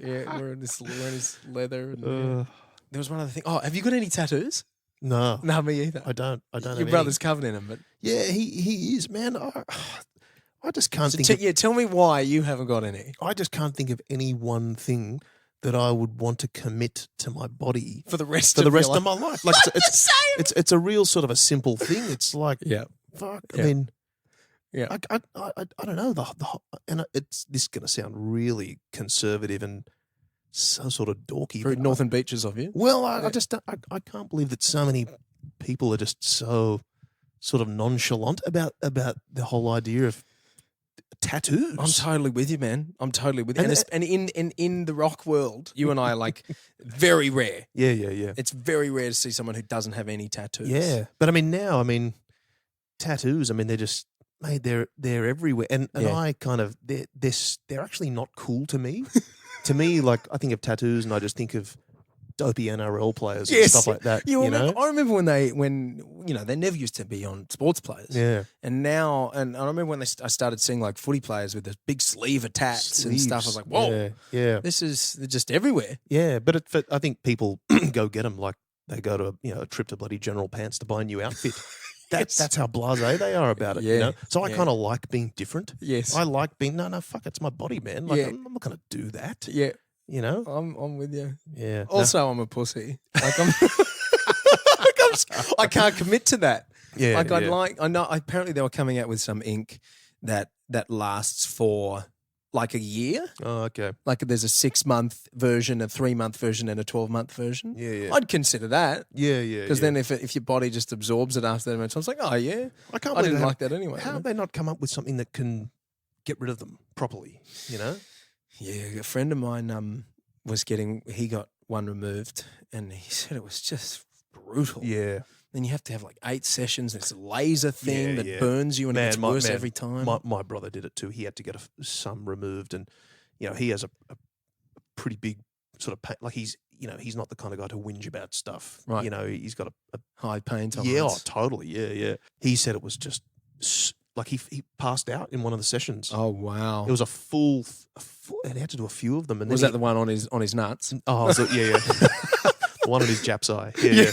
Yeah, wearing his leather. And, there was one other thing. Oh, have you got any tattoos? No. No, me either. I don't. Your brother's covered in them, but yeah, he is, man. I just can't think. Tell me why you haven't got any. I just can't think of any one thing that I would want to commit to my body for the rest of my life. Like it's a real sort of a simple thing. It's like fuck. I mean, I don't know and this is going to sound really conservative and so sort of dorky. Very Northern Beaches of you. Well, I just I can't believe that so many people are just so sort of nonchalant about the whole idea of tattoos. I'm totally with you, man. I'm totally with you. And in the rock world, you and I are like very rare. Yeah. It's very rare to see someone who doesn't have any tattoos. Yeah, but I mean, tattoos. I mean, they're just mate. They're everywhere, and I kind of they're actually not cool to me. To me, like I think of tattoos, and I just think of dopey NRL players and stuff like that. You know? I remember when they never used to be on sports players. Yeah. And now, and I remember when I started seeing like footy players with the big sleeve of tats and stuff. I was like, whoa, yeah. They're just everywhere. Yeah, but I think people go get them like they go to a trip to bloody General Pants to buy a new outfit. That's how blasé they are about it. Yeah. You know? So I kind of like being different. Yes. I like being no, fuck, it's my body, man. Like I'm not going to do that. Yeah. You know, I'm with you. Yeah. Also, I'm a pussy. Like I can't commit to that. Yeah. I know. Apparently, they were coming out with some ink that lasts for like a year. Oh, okay. Like there's a 6-month version, a 3-month version, and a 12-month version. Yeah. I'd consider that. Yeah. Because then if your body just absorbs it after that amount of time, it's like, oh yeah, I didn't like that anyway. How have they not come up with something that can get rid of them properly? You know. Yeah, a friend of mine he got one removed and he said it was just brutal. Yeah. Then you have to have like 8 sessions. It's a laser thing that burns you and it gets worse every time. My brother did it too. He had to get some removed and, he has a pretty big sort of pain. Like he's not the kind of guy to whinge about stuff. Right. He's got a high pain tolerance. Yeah, totally. Yeah. He said it was just like he passed out in one of the sessions. Oh wow! It was a full. And he had to do a few of them. And was that the one on his nuts? Oh, yeah. The one on his Jap's eye. Yeah.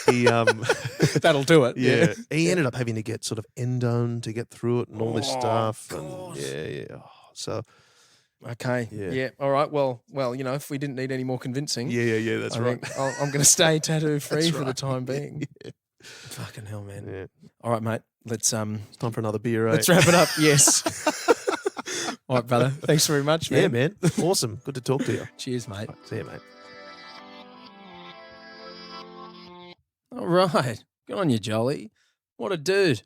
He that'll do it. Yeah. He ended up having to get sort of endone to get through it and all this stuff. God. And yeah. So. Okay. Yeah. All right. Well. If we didn't need any more convincing. Yeah. That's right. I'm going to stay tattoo free for the time being. Yeah. Fucking hell, man. Yeah. All right, mate. Let's It's time for another beer, eh? Let's wrap it up. Yes. All right, brother. Thanks very much, man. Yeah, man. Awesome. Good to talk to you. Cheers, mate. Right, see you, mate. All right. Good on you, Jolly. What a dude.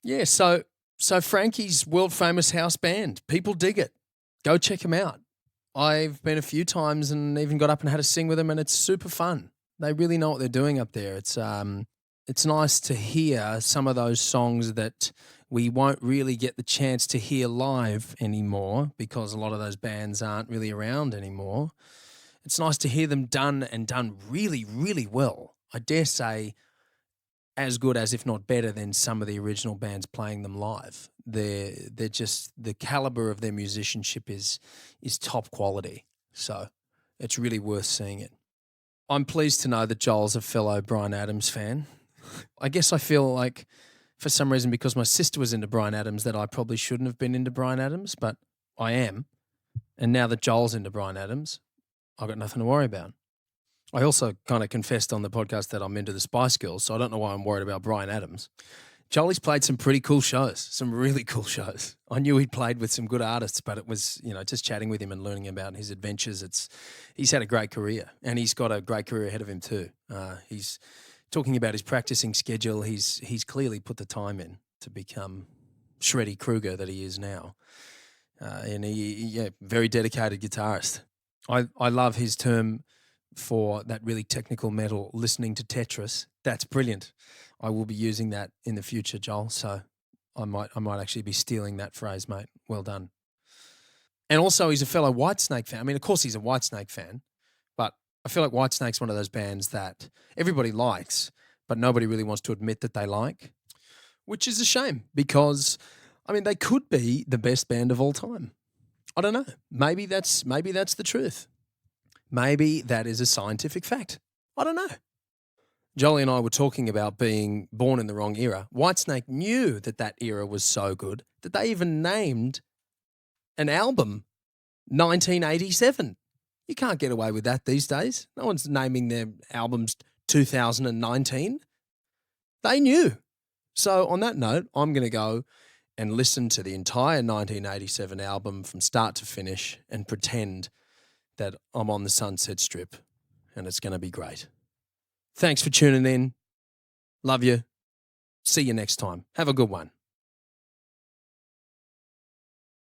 Yeah, so Frankie's world famous house band. People dig it. Go check them out. I've been a few times and even got up and had a sing with them, and it's super fun. They really know what they're doing up there. It's nice to hear some of those songs that we won't really get the chance to hear live anymore because a lot of those bands aren't really around anymore. It's nice to hear them done really, really well. I dare say as good as, if not better than, some of the original bands playing them live. They're just, the caliber of their musicianship is top quality. So it's really worth seeing it. I'm pleased to know that Joel's a fellow Bryan Adams fan. I guess I feel like for some reason, because my sister was into Bryan Adams, that I probably shouldn't have been into Bryan Adams, but I am. And now that Joel's into Bryan Adams, I've got nothing to worry about. I also kind of confessed on the podcast that I'm into the Spice Girls, so I don't know why I'm worried about Bryan Adams. Jolie's played some pretty cool shows, some really cool shows. I knew he'd played with some good artists, but it was, just chatting with him and learning about his adventures. He's had a great career, and he's got a great career ahead of him too. He's talking about his practicing schedule. He's clearly put the time in to become Shreddy Krueger that he is now. And he very dedicated guitarist. I love his term for that really technical metal, listening to Tetris. That's brilliant. I will be using that in the future, Joel. So I might actually be stealing that phrase, mate. Well done. And also, he's a fellow Whitesnake fan. I mean, of course, he's a Whitesnake fan, but I feel like Whitesnake's one of those bands that everybody likes, but nobody really wants to admit that they like, which is a shame because, I mean, they could be the best band of all time. I don't know. Maybe that's the truth. Maybe that is a scientific fact. I don't know. Jolie and I were talking about being born in the wrong era. Whitesnake knew that era was so good that they even named an album 1987. You can't get away with that these days. No one's naming their albums 2019. They knew. So on that note, I'm going to go and listen to the entire 1987 album from start to finish and pretend that I'm on the Sunset Strip and it's going to be great. Thanks for tuning in. Love you. See you next time. Have a good one.